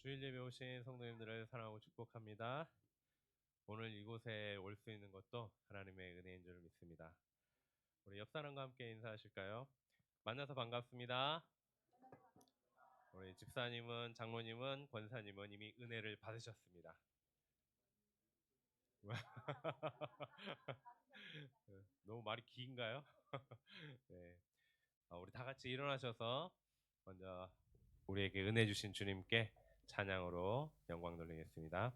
주일 예배 오신 성도님들을 사랑하고 축복합니다. 오늘 이곳에 올 수 있는 것도 하나님의 은혜인 줄 믿습니다. 우리 옆 사람과 함께 인사하실까요? 만나서 반갑습니다. 우리 집사님은, 장로님은, 권사님은 이미 은혜를 받으셨습니다. 너무 말이 긴가요? 네. 우리 다 같이 일어나셔서 먼저 우리에게 은혜 주신 주님께 찬양으로 영광 돌리겠습니다.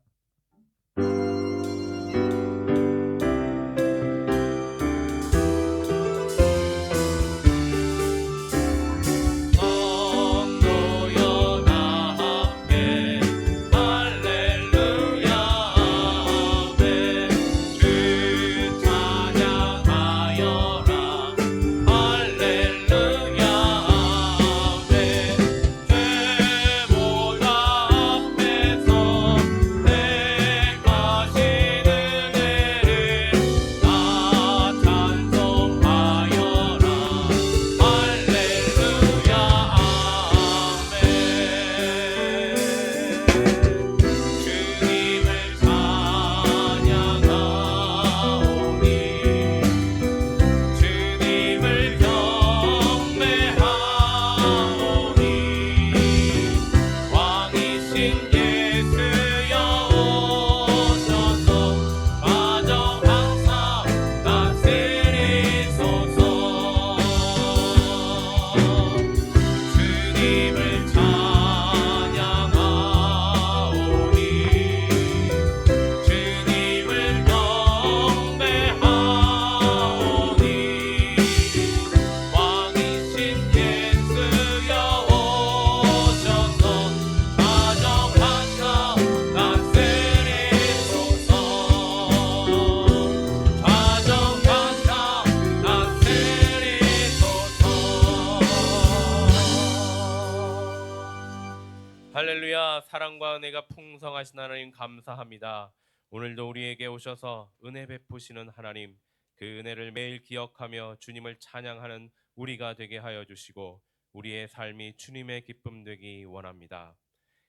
할렐루야. 사랑과 은혜가 풍성하신 하나님 감사합니다. 오늘도 우리에게 오셔서 은혜 베푸시는 하나님, 그 은혜를 매일 기억하며 주님을 찬양하는 우리가 되게 하여 주시고 우리의 삶이 주님의 기쁨 되기 원합니다.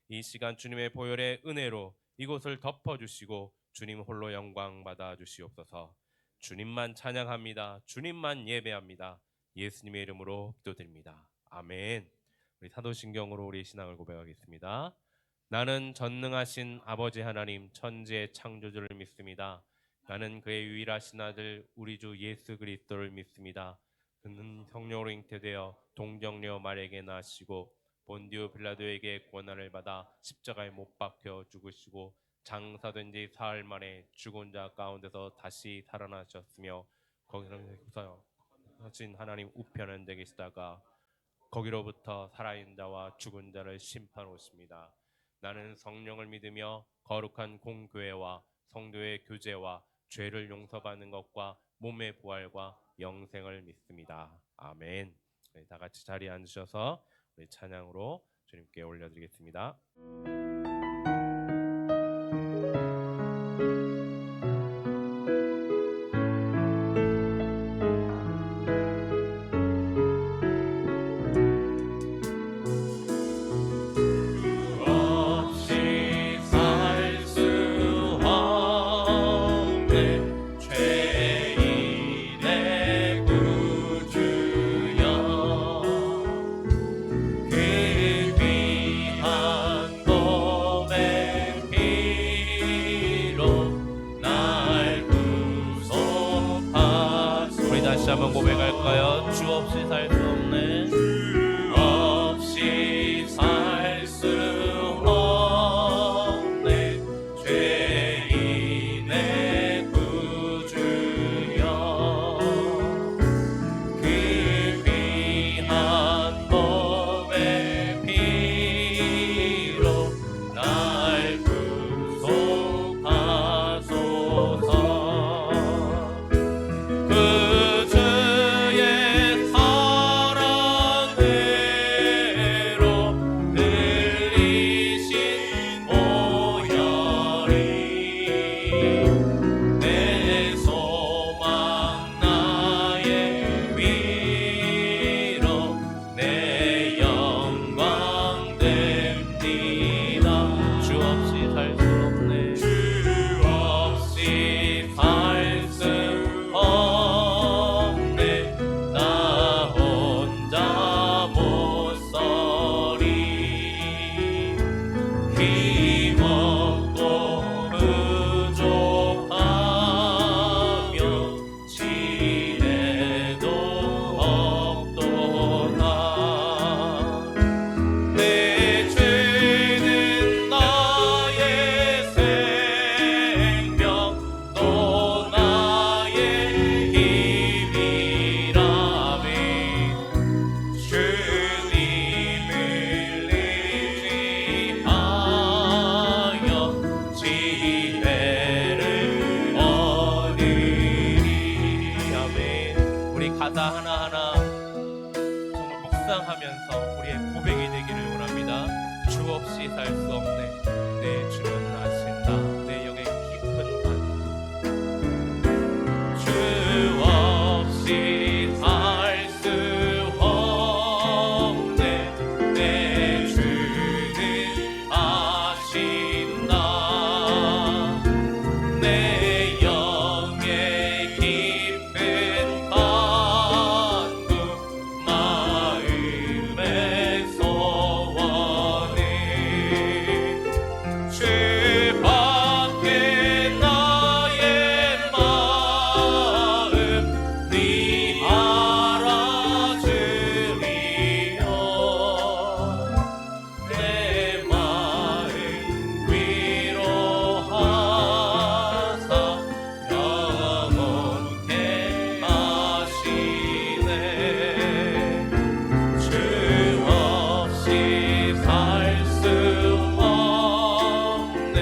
이 시간 주님의 보혈의 은혜로 이곳을 덮어주시고 주님 홀로 영광 받아 주시옵소서. 주님만 찬양합니다. 주님만 예배합니다. 예수님의 이름으로 기도드립니다. 아멘. 우리 사도신경으로 우리 신앙을 고백하겠습니다. 나는 전능하신 아버지 하나님 천지의 창조주를 믿습니다. 나는 그의 유일하신 아들 우리 주 예수 그리스도를 믿습니다. 그는 성령으로 잉태되어 동정녀 마리아에게 나시고 본디오 빌라도에게 고난을 받아 십자가에 못 박혀 죽으시고 장사된 지 사흘 만에 죽은 자 가운데서 다시 살아나셨으며 거기서 하신 하나님 우편에 계시다가 거기로부터 살아있는 자와 죽은 자를 심판하십니다. 나는 성령을 믿으며 거룩한 공교회와 성도의 교제와 죄를 용서받는 것과 몸의 부활과 영생을 믿습니다. 아멘. 네, 다 같이 자리에 앉으셔서 우리 찬양으로 주님께 올려드리겠습니다. 한번 고백할까요? 주 없이 살 수 없네. 주 없이 살 수 없네. 죄인의 구주여 그 귀한 몸의 피로 날 구속하소서. 그 주의 사랑 묵상하면서 우리의 고백이 되기를 원합니다. 주 없이 살 수 없네. 내 주는 아신다. 내 영의 깊은 간구. 주 없이 살 수 없네. 내 주는 아신다. 내 영의 깊은 간구. 마음의 소원은 주밖에 나의 마음 네 알아주리요. 내 마음 위로하사 영원케 하시네. 주 없이 살 수 없네.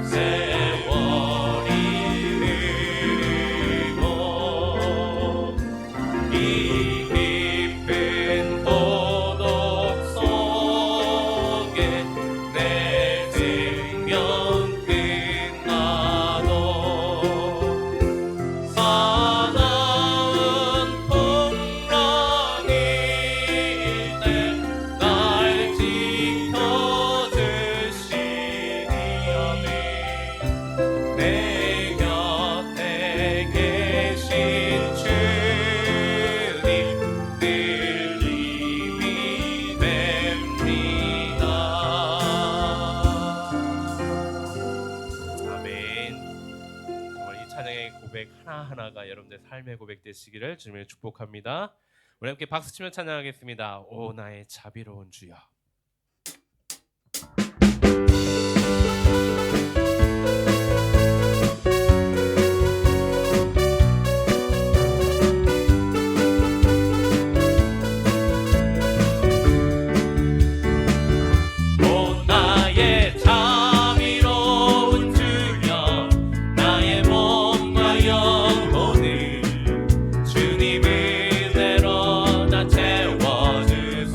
세월이 흐르고 이 깊은 고독 속에 내 생명 끝나도 사나운 풍랑일 때 날 지켜주시니 내 곁에 계신 주님 늘 힘이 됩니다. 아멘. 정말 이 찬양의 고백 하나하나가 여러분의 삶의 고백 되시기를 주님을 축복합니다. 우리 함께 박수치며 찬양하겠습니다. 오 나의 자비로운 주여. 오 나의 자비로운 주여. 나의 몸과 영혼을 주님 은혜로 다 채워주소서.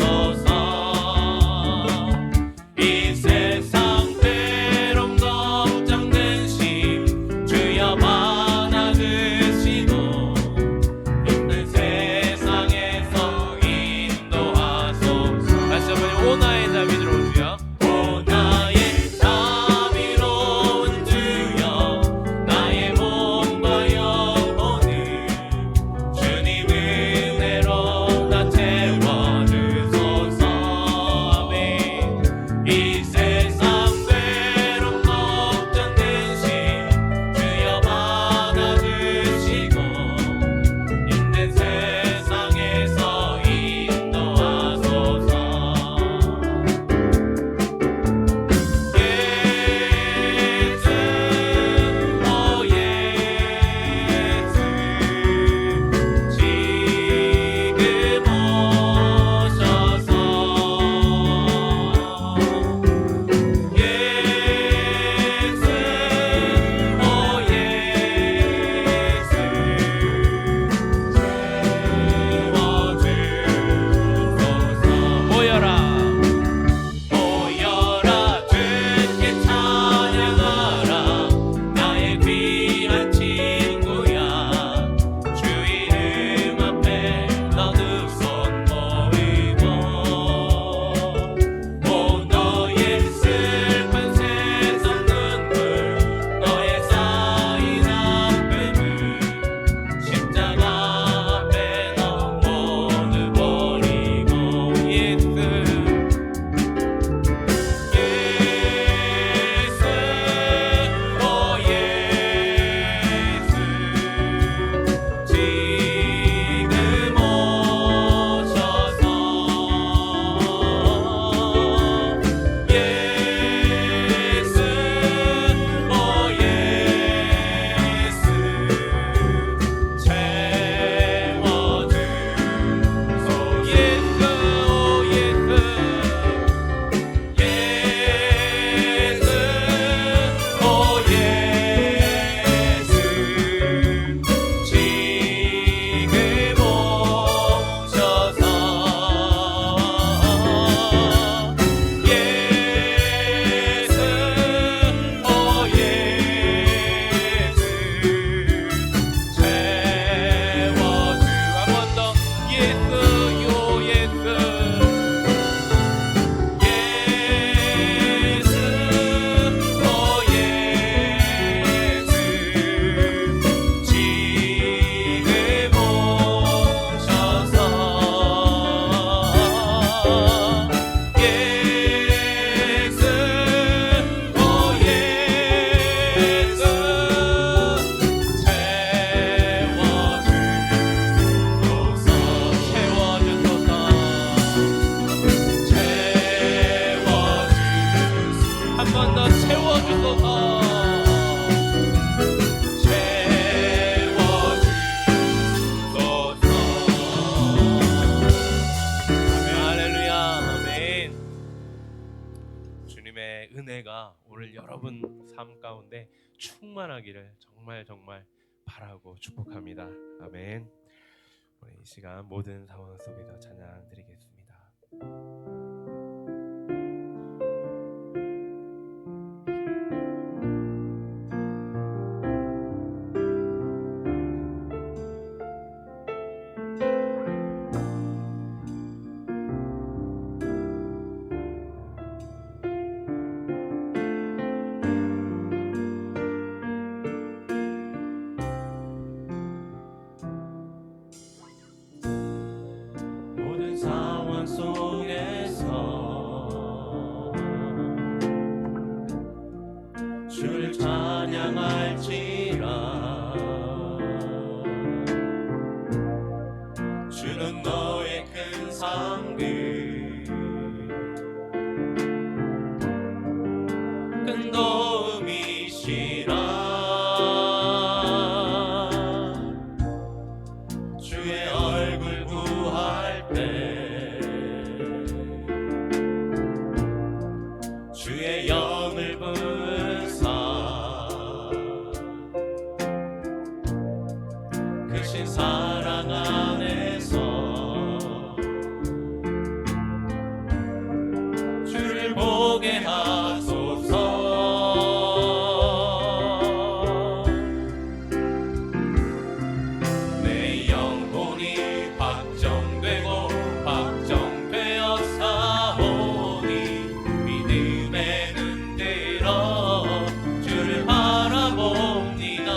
은혜가 오늘 여러분 삶 가운데 충만하기를 정말 바라고 축복합니다. 아멘. 우리 이 시간 모든 상황 속에서 찬양 드리겠습니다. 모든 상황 속에서 주를 찬양할지라. 주는 너의 큰 상급 큰 도움이시라. 주의 얼굴 구할 때 주의 영을 부으사 크신 사랑 안에서 주를 보게 하소서. 내 영혼이 확정되고 확정되어 사오니 믿음에는 들어 주를 바라봅니다.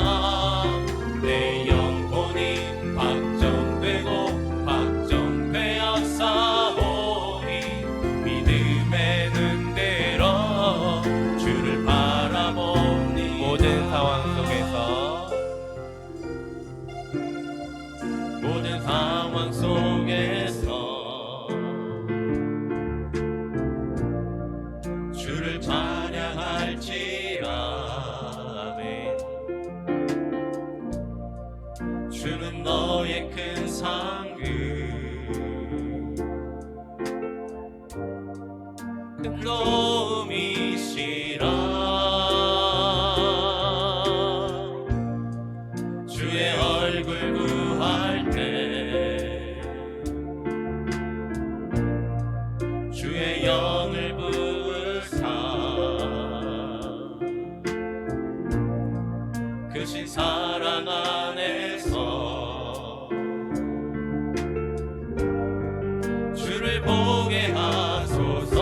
내 영혼이 확정되고 확정되어 사오니 믿음에는 들어 주를 바라봅니다. 모든 상황 속에서 모든 상황 속에서 주를 찬양할지라. 아멘. 주는 너의 큰 상급 큰 도움이시라. 주의 얼굴 구할 때 주의 영을 부으사 크신 사랑 안에서 주를 보게 하소서.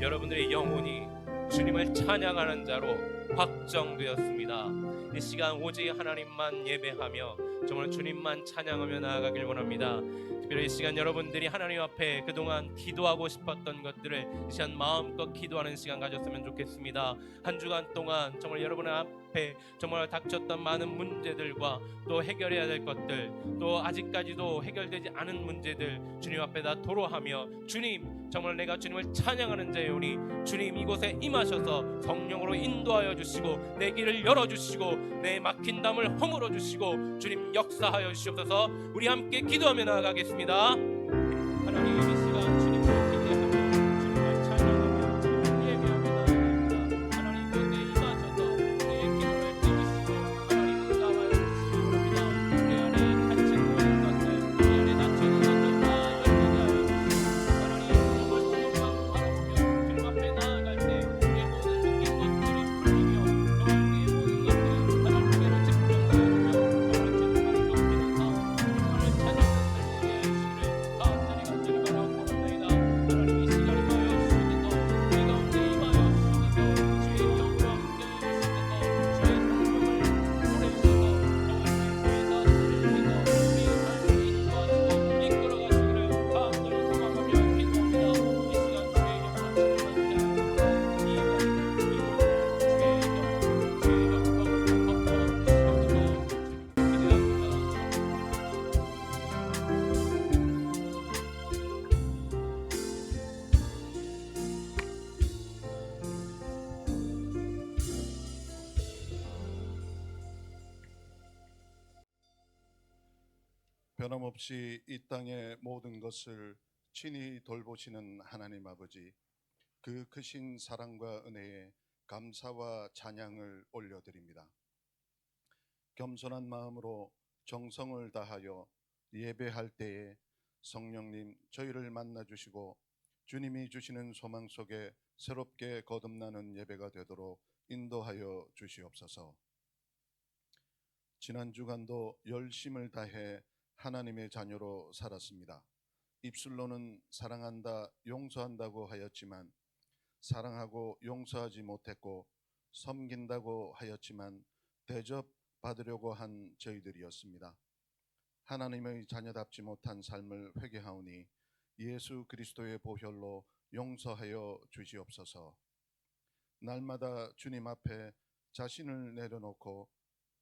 여러분들의 영혼이 주님을 찬양하는 자로 확정되었습니다. 이 시간 오직 하나님만 예배하며 정말 주님만 찬양하며 나아가길 원합니다. 특별히 이 시간 여러분들이 하나님 앞에 그동안 기도하고 싶었던 것들을 이 시간 마음껏 기도하는 시간 가졌으면 좋겠습니다. 한 주간 동안 정말 여러분 앞에 정말 닥쳤던 많은 문제들과 또 해결해야 될 것들, 또 아직까지도 해결되지 않은 문제들 주님 앞에 다 토로하며, 주님 정말 내가 주님을 찬양하는 자여오니 주님 이곳에 임하셔서 성령으로 인도하여 주시고 내 길을 열어주시고 내 막힌 담을 허물어 주시고 주님 역사하여 주시옵소서. 우리 함께 기도하며 나아가겠습니다. 하나님, 이 시간 주님을 기대하며 주님을 찬양하며 주님을 예배하며 나아갑니다. 하나님 이곳에 임하셔서 내 기도를 들으시고 하나님 응답하여 주시기 바랍니다. 내 안에 갇힌 모든 것들, 내 안에 닫혀있는 것들 다 열리게 하여 주시고 하나님 정말 주님만 바라보며 주님 앞에 나아갈 때 내 모든 묶인 것들이 풀리며 정말 우리의 모든 것들 하나님께로 집중하여 정말 주님만을 높이는 삶, 주님만을 찾는 삶이 되시기를 간절히 간절히 바라옵나이다. 하나님 이 시간에 임하여 주시옵소서. 우리 가운데 임하여 주시옵소서. 주의 영광 함께하여 주시옵소서. 주의 성령을 보내주셔서 정말 우리의 교회 다스리시고 우리의 삶을 인도하시고 이끌어가시기를 간절히 소망하며 기도합니다. 이 시간 주의 영광 주님만 기다립니다. 이 자리를 주의 영광 덮어주시옵소서. 변함없이 이 땅의 모든 것을 친히 돌보시는 하나님 아버지, 그 크신 사랑과 은혜에 감사와 찬양을 올려드립니다. 겸손한 마음으로 정성을 다하여 예배할 때에 성령님 저희를 만나주시고 주님이 주시는 소망 속에 새롭게 거듭나는 예배가 되도록 인도하여 주시옵소서. 지난 주간도 열심을 다해 하나님의 자녀로 살았습니다. 입술로는 사랑한다, 용서한다고 하였지만 사랑하고 용서하지 못했고, 섬긴다고 하였지만 대접받으려고 한 저희들이었습니다. 하나님의 자녀답지 못한 삶을 회개하오니 예수 그리스도의 보혈로 용서하여 주시옵소서. 날마다 주님 앞에 자신을 내려놓고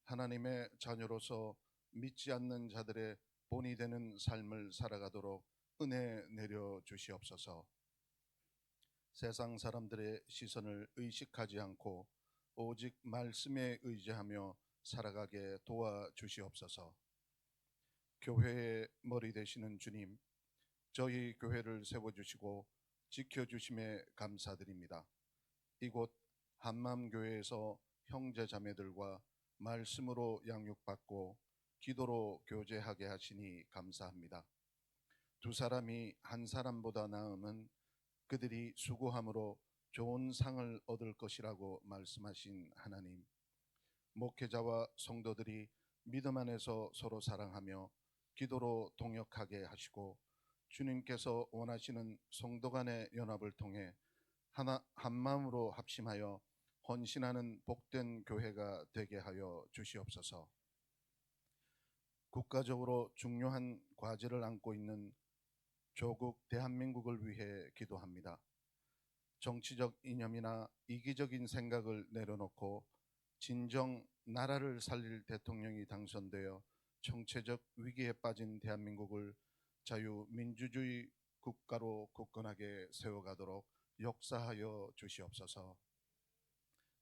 하나님의 자녀로서 믿지 않는 자들의 본이 되는 삶을 살아가도록 은혜 내려 주시옵소서. 세상 사람들의 시선을 의식하지 않고 오직 말씀에 의지하며 살아가게 도와 주시옵소서. 교회의 머리 되시는 주님, 저희 교회를 세워주시고 지켜주심에 감사드립니다. 이곳 한맘교회에서 형제 자매들과 말씀으로 양육받고 기도로 교제하게 하시니 감사합니다. 두 사람이 한 사람보다 나음은 그들이 수고함으로 좋은 상을 얻을 것이라고 말씀하신 하나님, 목회자와 성도들이 믿음 안에서 서로 사랑하며 기도로 동역하게 하시고 주님께서 원하시는 성도 간의 연합을 통해 한 마음으로 합심하여 헌신하는 복된 교회가 되게 하여 주시옵소서. 국가적으로 중요한 과제를 안고 있는 조국 대한민국을 위해 기도합니다. 정치적 이념이나 이기적인 생각을 내려놓고 진정 나라를 살릴 대통령이 당선되어 정체적 위기에 빠진 대한민국을 자유민주주의 국가로 굳건하게 세워가도록 역사하여 주시옵소서.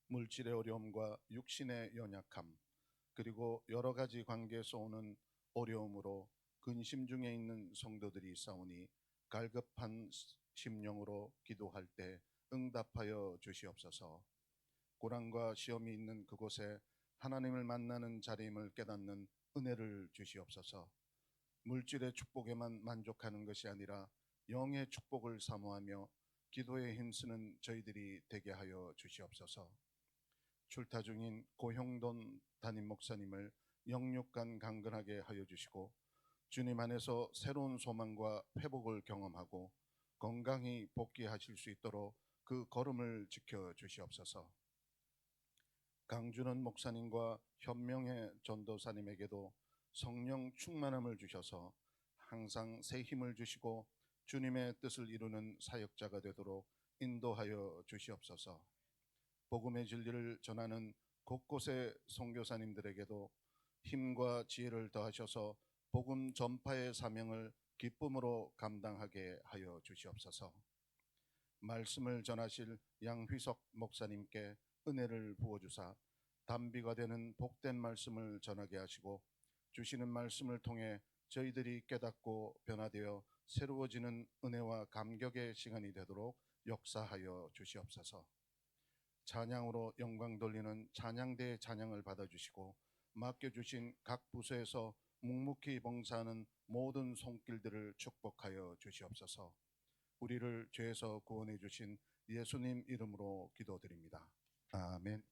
물질의 어려움과 육신의 연약함, 그리고 여러 가지 관계에서 오는 어려움으로 근심 중에 있는 성도들이 있사오니 갈급한 심령으로 기도할 때 응답하여 주시옵소서. 고난과 시험이 있는 그곳에 하나님을 만나는 자리임을 깨닫는 은혜를 주시옵소서. 물질의 축복에만 만족하는 것이 아니라 영의 축복을 사모하며 기도에 힘쓰는 저희들이 되게 하여 주시옵소서. 출타 중인 고형돈 담임 목사님을 영육간 강건하게 하여 주시고 주님 안에서 새로운 소망과 회복을 경험하고 건강히 복귀하실 수 있도록 그 걸음을 지켜 주시옵소서. 강준원 목사님과 현명의 전도사님에게도 성령 충만함을 주셔서 항상 새 힘을 주시고 주님의 뜻을 이루는 사역자가 되도록 인도하여 주시옵소서. 복음의 진리를 전하는 곳곳의 선교사님들에게도 힘과 지혜를 더하셔서 복음 전파의 사명을 기쁨으로 감당하게 하여 주시옵소서. 말씀을 전하실 양휘석 목사님께 은혜를 부어주사 단비가 되는 복된 말씀을 전하게 하시고 주시는 말씀을 통해 저희들이 깨닫고 변화되어 새로워지는 은혜와 감격의 시간이 되도록 역사하여 주시옵소서. 찬양으로 영광 돌리는 찬양대의 찬양을 받아주시고 맡겨주신 각 부서에서 묵묵히 봉사하는 모든 손길들을 축복하여 주시옵소서. 우리를 죄에서 구원해 주신 예수님 이름으로 기도드립니다. 아멘.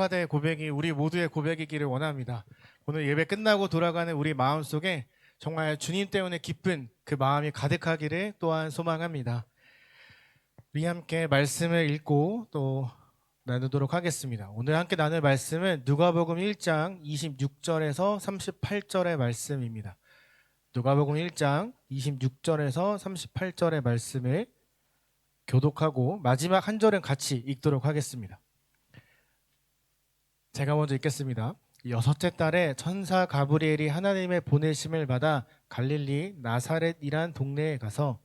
성가대 고백이 우리 모두의 고백이기를 원합니다. 오늘 예배 끝나고 돌아가는 우리 마음속에 정말 주님 때문에 기쁜 그 마음이 가득하기를 또한 소망합니다. 우리 함께 말씀을 읽고 또 나누도록 하겠습니다. 오늘 함께 나눌 말씀은 누가복음 1장 26절에서 38절의 말씀입니다. 누가복음 1장 26절에서 38절의 말씀을 교독하고 마지막 한 절은 같이 읽도록 하겠습니다. 제가 먼저 읽겠습니다. 여섯째 달에 천사 가브리엘이 하나님의 보내심을 받아 갈릴리 나사렛이란 동네에 가서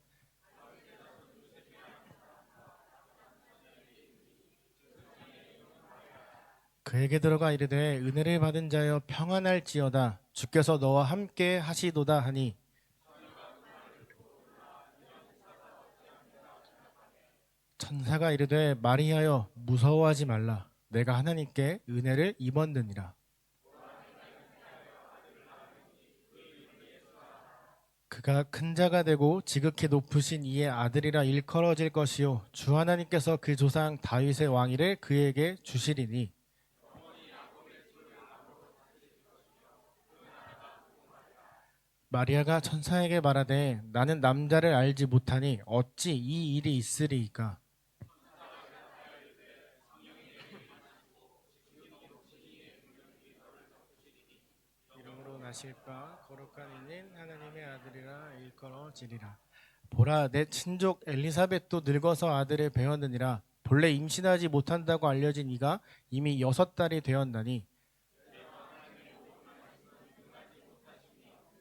그에게 들어가 이르되 은혜를 받은 자여 평안할지어다 주께서 너와 함께 하시도다 하니 천사가 이르되 마리아여 무서워하지 말라 내가 하나님께 은혜를 입었느니라. 그가 큰 자가 되고 지극히 높으신 이의 아들이라 일컬어질 것이요 주 하나님께서 그 조상 다윗의 왕위를 그에게 주시리니 마리아가 천사에게 말하되 나는 남자를 알지 못하니 어찌 이 일이 있으리이까. 이름으로 나실까 거룩한 이는 하나님의 아들이라 일컬어지리라. 보라 내 친족 엘리사벳도 늙어서 아들을 배었느니라. 본래 임신하지 못한다고 알려진 이가 이미 6달이 되었나니.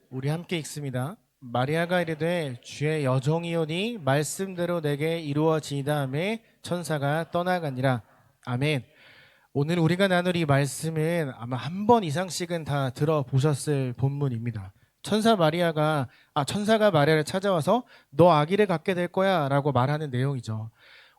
우리 함께 읽습니다. 마리아가 이르되 주의 여종이오니 말씀대로 내게 이루어지이다 하매 천사가 떠나가니라. 아멘. 오늘 우리가 나눌 이 말씀은 아마 한 번 이상씩은 다 들어보셨을 본문입니다. 천사가 마리아를 찾아와서 너 아기를 갖게 될 거야 라고 말하는 내용이죠.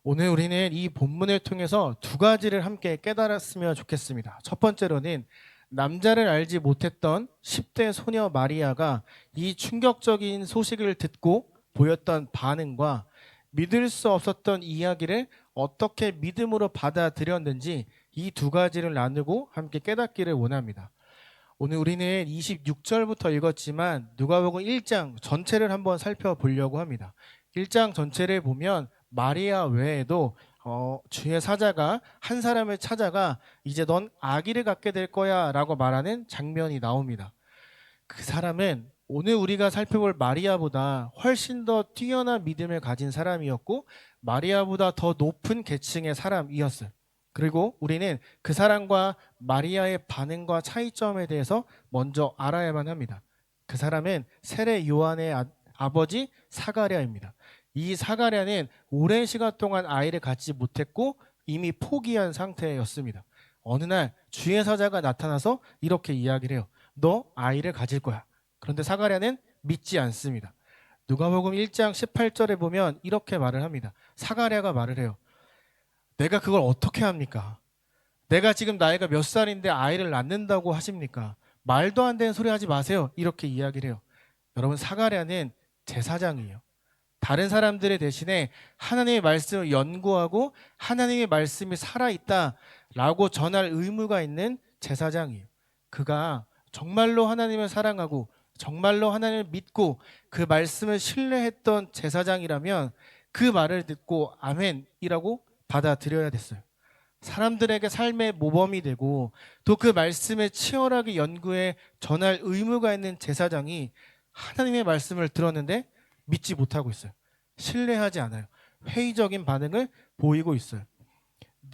오늘 우리는 이 본문을 통해서 두 가지를 함께 깨달았으면 좋겠습니다. 첫 번째로는 남자를 알지 못했던 10대 소녀 마리아가 이 충격적인 소식을 듣고 보였던 반응과 믿을 수 없었던 이야기를 어떻게 믿음으로 받아들였는지 이 두 가지를 나누고 함께 깨닫기를 원합니다. 오늘 우리는 26절부터 읽었지만 누가복음 1장 전체를 한번 살펴보려고 합니다. 1장 전체를 보면 마리아 외에도 주의 사자가 한 사람을 찾아가 이제 넌 아기를 갖게 될 거야 라고 말하는 장면이 나옵니다. 그 사람은 오늘 우리가 살펴볼 마리아보다 훨씬 더 뛰어난 믿음을 가진 사람이었고 마리아보다 더 높은 계층의 사람이었어요. 그리고 우리는 그 사람과 마리아의 반응과 차이점에 대해서 먼저 알아야만 합니다. 그 사람은 세례 요한의 아버지 사가랴입니다. 이 사가랴는 오랜 시간 동안 아이를 갖지 못했고 이미 포기한 상태였습니다. 어느 날 주의 사자가 나타나서 이렇게 이야기를 해요. 너 아이를 가질 거야. 그런데 사가랴는 믿지 않습니다. 누가복음 1장 18절에 보면 이렇게 말을 합니다. 사가랴가 말을 해요. 내가 그걸 어떻게 합니까? 내가 지금 나이가 몇 살인데 아이를 낳는다고 하십니까? 말도 안 되는 소리 하지 마세요. 이렇게 이야기를 해요. 여러분 사가랴는 제사장이에요. 다른 사람들의 대신에 하나님의 말씀을 연구하고 하나님의 말씀이 살아있다라고 전할 의무가 있는 제사장이에요. 그가 정말로 하나님을 사랑하고 정말로 하나님을 믿고 그 말씀을 신뢰했던 제사장이라면 그 말을 듣고 아멘이라고 받아들여야 됐어요. 사람들에게 삶의 모범이 되고 또 그 말씀을 치열하게 연구해 전할 의무가 있는 제사장이 하나님의 말씀을 들었는데 믿지 못하고 있어요. 신뢰하지 않아요. 회의적인 반응을 보이고 있어요.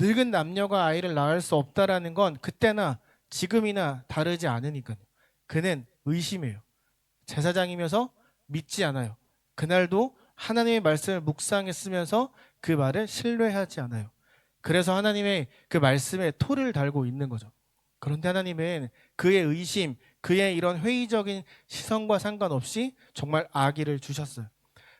늙은 남녀가 아이를 낳을 수 없다라는 건 그때나 지금이나 다르지 않으니까요. 그는 의심해요. 제사장이면서 믿지 않아요. 그날도 하나님의 말씀을 묵상했으면서 그 말을 신뢰하지 않아요. 그래서 하나님의 그 말씀에 토를 달고 있는 거죠. 그런데 하나님은 그의 의심, 그의 이런 회의적인 시선과 상관없이 정말 아기를 주셨어요.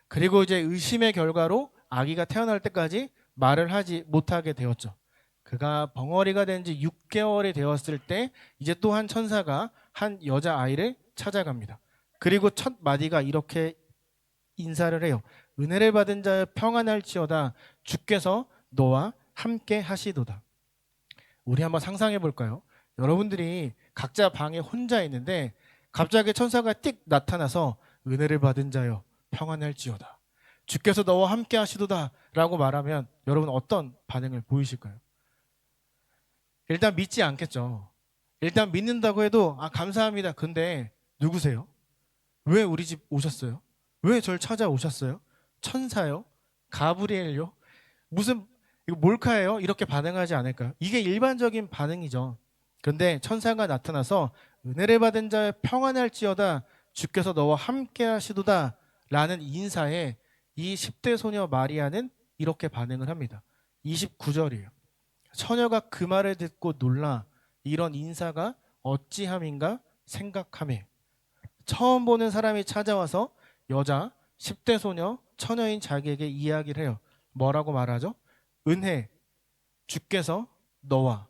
그리고 이제 의심의 결과로 아기가 태어날 때까지 말을 하지 못하게 되었죠. 그가 벙어리가 된 지 6개월이 되었을 때 이제 또 한 천사가 한 여자아이를 찾아갑니다. 그리고 첫 마디가 이렇게 인사를 해요. 은혜를 받은 자여 평안할지어다 주께서 너와 함께 하시도다. 우리 한번 상상해 볼까요? 여러분들이 각자 방에 혼자 있는데 갑자기 천사가 띡 나타나서 은혜를 받은 자여 평안할지어다 주께서 너와 함께 하시도다 라고 말하면 여러분 어떤 반응을 보이실까요? 일단 믿지 않겠죠. 일단 믿는다고 해도 감사합니다. 근데 누구세요? 왜 우리 집 오셨어요? 왜 절 찾아오셨어요? 천사요? 가브리엘요? 무슨 이거 몰카예요? 이렇게 반응하지 않을까요? 이게 일반적인 반응이죠. 그런데 천사가 나타나서 은혜를 받은 자여 평안할지어다 주께서 너와 함께 하시도다 라는 인사에 이 10대 소녀 마리아는 이렇게 반응을 합니다. 29절이에요. 처녀가 그 말을 듣고 놀라 이런 인사가 어찌함인가 생각하매. 처음 보는 사람이 찾아와서 여자 10대 소녀 처녀인 자기에게 이야기를 해요. 뭐라고 말하죠? 은혜 주께서 너와.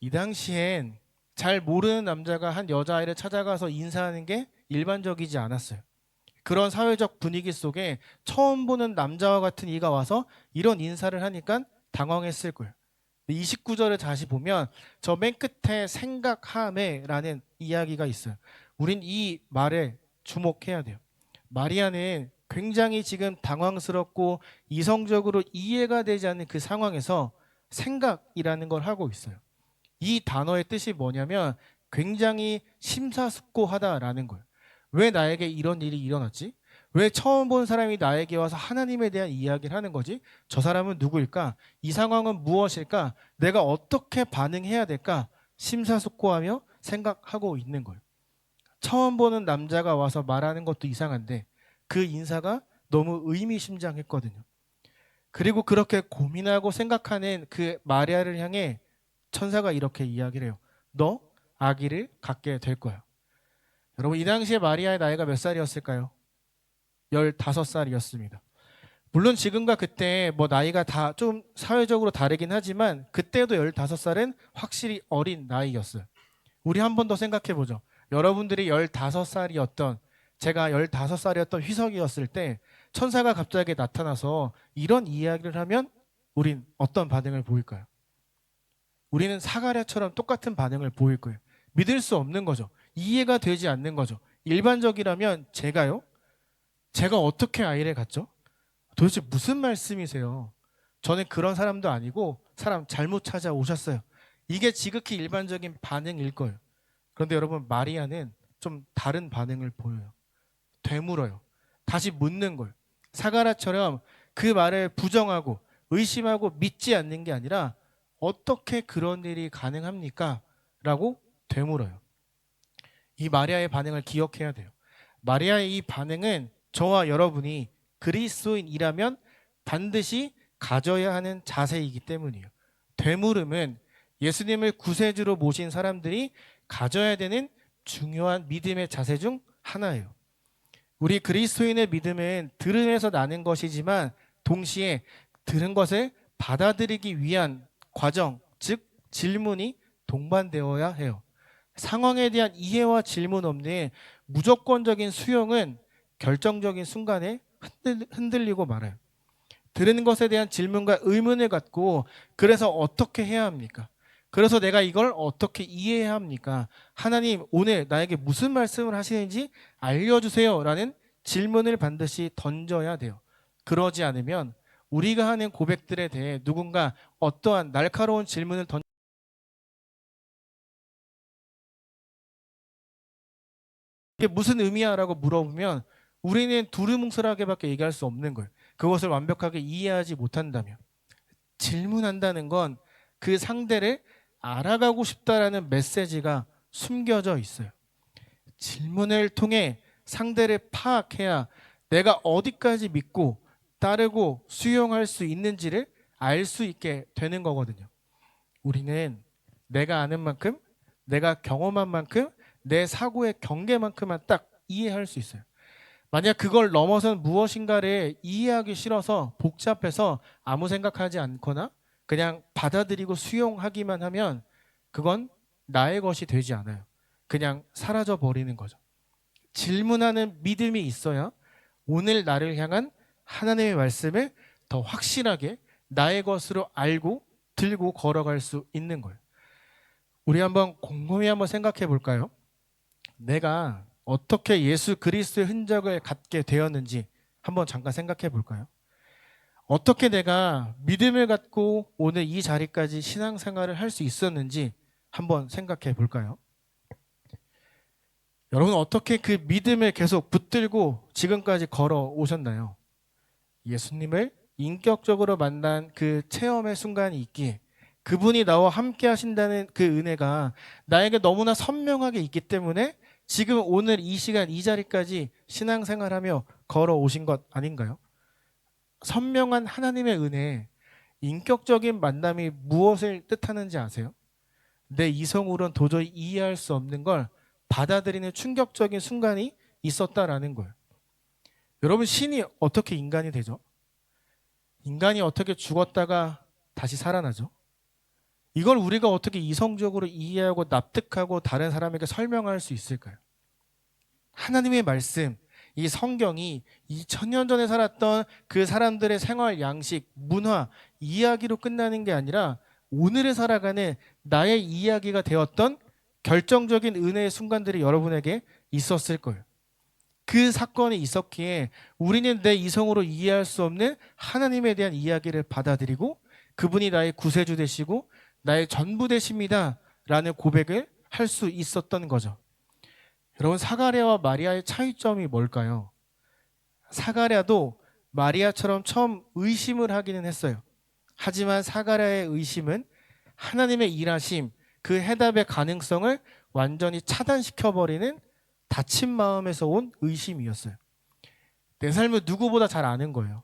이 당시엔 잘 모르는 남자가 한 여자아이를 찾아가서 인사하는 게 일반적이지 않았어요. 그런 사회적 분위기 속에 처음 보는 남자와 같은 이가 와서 이런 인사를 하니까 당황했을 거예요. 29절을 다시 보면 저 맨 끝에 생각하매라는 이야기가 있어요. 우린 이 말에 주목해야 돼요. 마리아는 굉장히 지금 당황스럽고 이성적으로 이해가 되지 않는 그 상황에서 생각이라는 걸 하고 있어요. 이 단어의 뜻이 뭐냐면 굉장히 심사숙고하다라는 거예요. 왜 나에게 이런 일이 일어났지? 왜 처음 본 사람이 나에게 와서 하나님에 대한 이야기를 하는 거지? 저 사람은 누구일까? 이 상황은 무엇일까? 내가 어떻게 반응해야 될까? 심사숙고하며 생각하고 있는 거예요. 처음 보는 남자가 와서 말하는 것도 이상한데 그 인사가 너무 의미심장했거든요. 그리고 그렇게 고민하고 생각하는 그 마리아를 향해 천사가 이렇게 이야기를 해요. 너 아기를 갖게 될 거야. 여러분 이 당시에 마리아의 나이가 몇 살이었을까요? 15살이었습니다. 물론 지금과 그때 뭐 나이가 다 좀 사회적으로 다르긴 하지만 그때도 15살은 확실히 어린 나이였어요. 우리 한 번 더 생각해 보죠. 여러분들이 15살이었던 제가 15살이었던 휘석이었을 때 천사가 갑자기 나타나서 이런 이야기를 하면 우린 어떤 반응을 보일까요? 우리는 사가랴처럼 똑같은 반응을 보일 거예요. 믿을 수 없는 거죠. 이해가 되지 않는 거죠. 일반적이라면 제가 어떻게 아이를 갖죠? 도대체 무슨 말씀이세요? 저는 그런 사람도 아니고 사람 잘못 찾아오셨어요. 이게 지극히 일반적인 반응일 거예요. 그런데 여러분 마리아는 좀 다른 반응을 보여요. 되물어요. 다시 묻는 거예요. 사가랴처럼 그 말을 부정하고 의심하고 믿지 않는 게 아니라 어떻게 그런 일이 가능합니까? 라고 되물어요. 이 마리아의 반응을 기억해야 돼요. 마리아의 이 반응은 저와 여러분이 그리스도인이라면 반드시 가져야 하는 자세이기 때문이에요. 되물음은 예수님을 구세주로 모신 사람들이 가져야 되는 중요한 믿음의 자세 중 하나예요. 우리 그리스도인의 믿음은 들음에서 나는 것이지만 동시에 들은 것을 받아들이기 위한 과정, 즉 질문이 동반되어야 해요. 상황에 대한 이해와 질문 없는 무조건적인 수용은 결정적인 순간에 흔들리고 말아요. 들은 것에 대한 질문과 의문을 갖고 그래서 어떻게 해야 합니까? 그래서 내가 이걸 어떻게 이해해야 합니까? 하나님 오늘 나에게 무슨 말씀을 하시는지 알려주세요 라는 질문을 반드시 던져야 돼요. 그러지 않으면 우리가 하는 고백들에 대해 누군가 어떠한 날카로운 질문을 이게 무슨 의미야? 라고 물어보면 우리는 두루뭉술하게밖에 얘기할 수 없는 거예요. 그것을 완벽하게 이해하지 못한다면. 질문한다는 건 그 상대를 알아가고 싶다라는 메시지가 숨겨져 있어요. 질문을 통해 상대를 파악해야 내가 어디까지 믿고 따르고 수용할 수 있는지를 알 수 있게 되는 거거든요. 우리는 내가 아는 만큼, 내가 경험한 만큼, 내 사고의 경계만큼만 딱 이해할 수 있어요. 만약 그걸 넘어선 무엇인가를 이해하기 싫어서 복잡해서 아무 생각하지 않거나 그냥 받아들이고 수용하기만 하면 그건 나의 것이 되지 않아요. 그냥 사라져 버리는 거죠. 질문하는 믿음이 있어야 오늘 나를 향한 하나님의 말씀을 더 확실하게 나의 것으로 알고 들고 걸어갈 수 있는 거예요. 우리 한번 곰곰이 한번 생각해 볼까요? 내가 어떻게 예수 그리스도의 흔적을 갖게 되었는지 한번 잠깐 생각해 볼까요? 어떻게 내가 믿음을 갖고 오늘 이 자리까지 신앙생활을 할 수 있었는지 한번 생각해 볼까요? 여러분 어떻게 그 믿음을 계속 붙들고 지금까지 걸어오셨나요? 예수님을 인격적으로 만난 그 체험의 순간이 있기에 그분이 나와 함께 하신다는 그 은혜가 나에게 너무나 선명하게 있기 때문에 지금 오늘 이 시간 이 자리까지 신앙생활하며 걸어오신 것 아닌가요? 선명한 하나님의 은혜, 인격적인 만남이 무엇을 뜻하는지 아세요? 내 이성으로는 도저히 이해할 수 없는 걸 받아들이는 충격적인 순간이 있었다라는 거예요. 여러분, 신이 어떻게 인간이 되죠? 인간이 어떻게 죽었다가 다시 살아나죠? 이걸 우리가 어떻게 이성적으로 이해하고 납득하고 다른 사람에게 설명할 수 있을까요? 하나님의 말씀, 이 성경이 2000년 전에 살았던 그 사람들의 생활 양식, 문화, 이야기로 끝나는 게 아니라 오늘을 살아가는 나의 이야기가 되었던 결정적인 은혜의 순간들이 여러분에게 있었을 거예요. 그 사건이 있었기에 우리는 내 이성으로 이해할 수 없는 하나님에 대한 이야기를 받아들이고 그분이 나의 구세주 되시고 나의 전부 되십니다 라는 고백을 할 수 있었던 거죠. 여러분, 사가랴와 마리아의 차이점이 뭘까요? 사가랴도 마리아처럼 처음 의심을 하기는 했어요. 하지만 사가랴의 의심은 하나님의 일하심, 그 해답의 가능성을 완전히 차단시켜버리는 다친 마음에서 온 의심이었어요. 내 삶을 누구보다 잘 아는 거예요.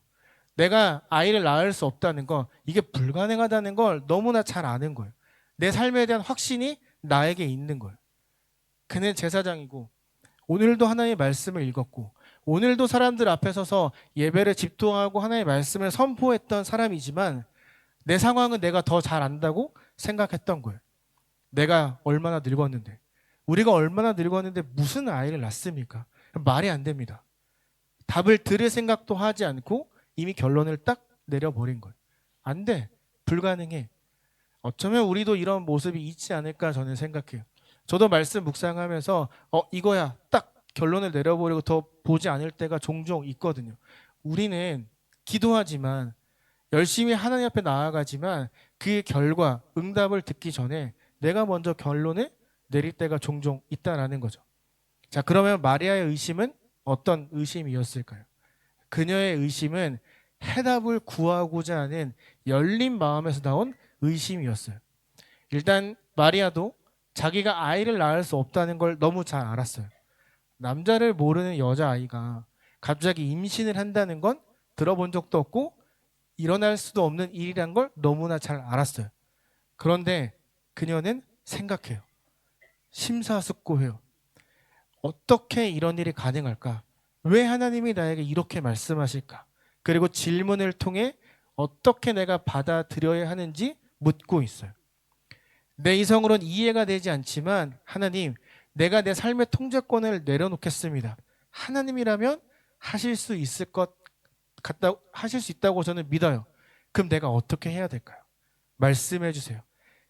내가 아이를 낳을 수 없다는 거, 이게 불가능하다는 걸 너무나 잘 아는 거예요. 내 삶에 대한 확신이 나에게 있는 거예요. 그는 제사장이고 오늘도 하나님의 말씀을 읽었고 오늘도 사람들 앞에 서서 예배를 집도하고 하나님의 말씀을 선포했던 사람이지만 내 상황은 내가 더 잘 안다고 생각했던 거예요. 내가 얼마나 늙었는데, 우리가 얼마나 늙었는데 무슨 아이를 낳습니까? 말이 안 됩니다. 답을 들을 생각도 하지 않고 이미 결론을 딱 내려버린 거예요. 안 돼. 불가능해. 어쩌면 우리도 이런 모습이 있지 않을까 저는 생각해요. 저도 말씀 묵상하면서 이거야 딱 결론을 내려버리고 더 보지 않을 때가 종종 있거든요. 우리는 기도하지만 열심히 하나님 앞에 나아가지만 그 결과 응답을 듣기 전에 내가 먼저 결론을 내릴 때가 종종 있다라는 거죠. 자, 그러면 마리아의 의심은 어떤 의심이었을까요? 그녀의 의심은 해답을 구하고자 하는 열린 마음에서 나온 의심이었어요. 일단 마리아도 자기가 아이를 낳을 수 없다는 걸 너무 잘 알았어요. 남자를 모르는 여자아이가 갑자기 임신을 한다는 건 들어본 적도 없고 일어날 수도 없는 일이란 걸 너무나 잘 알았어요. 그런데 그녀는 생각해요. 심사숙고해요. 어떻게 이런 일이 가능할까? 왜 하나님이 나에게 이렇게 말씀하실까? 그리고 질문을 통해 어떻게 내가 받아들여야 하는지 묻고 있어요. 내 이성으로는 이해가 되지 않지만 하나님, 내가 내 삶의 통제권을 내려놓겠습니다. 하나님이라면 하실 수 있다고 저는 믿어요. 그럼 내가 어떻게 해야 될까요? 말씀해 주세요.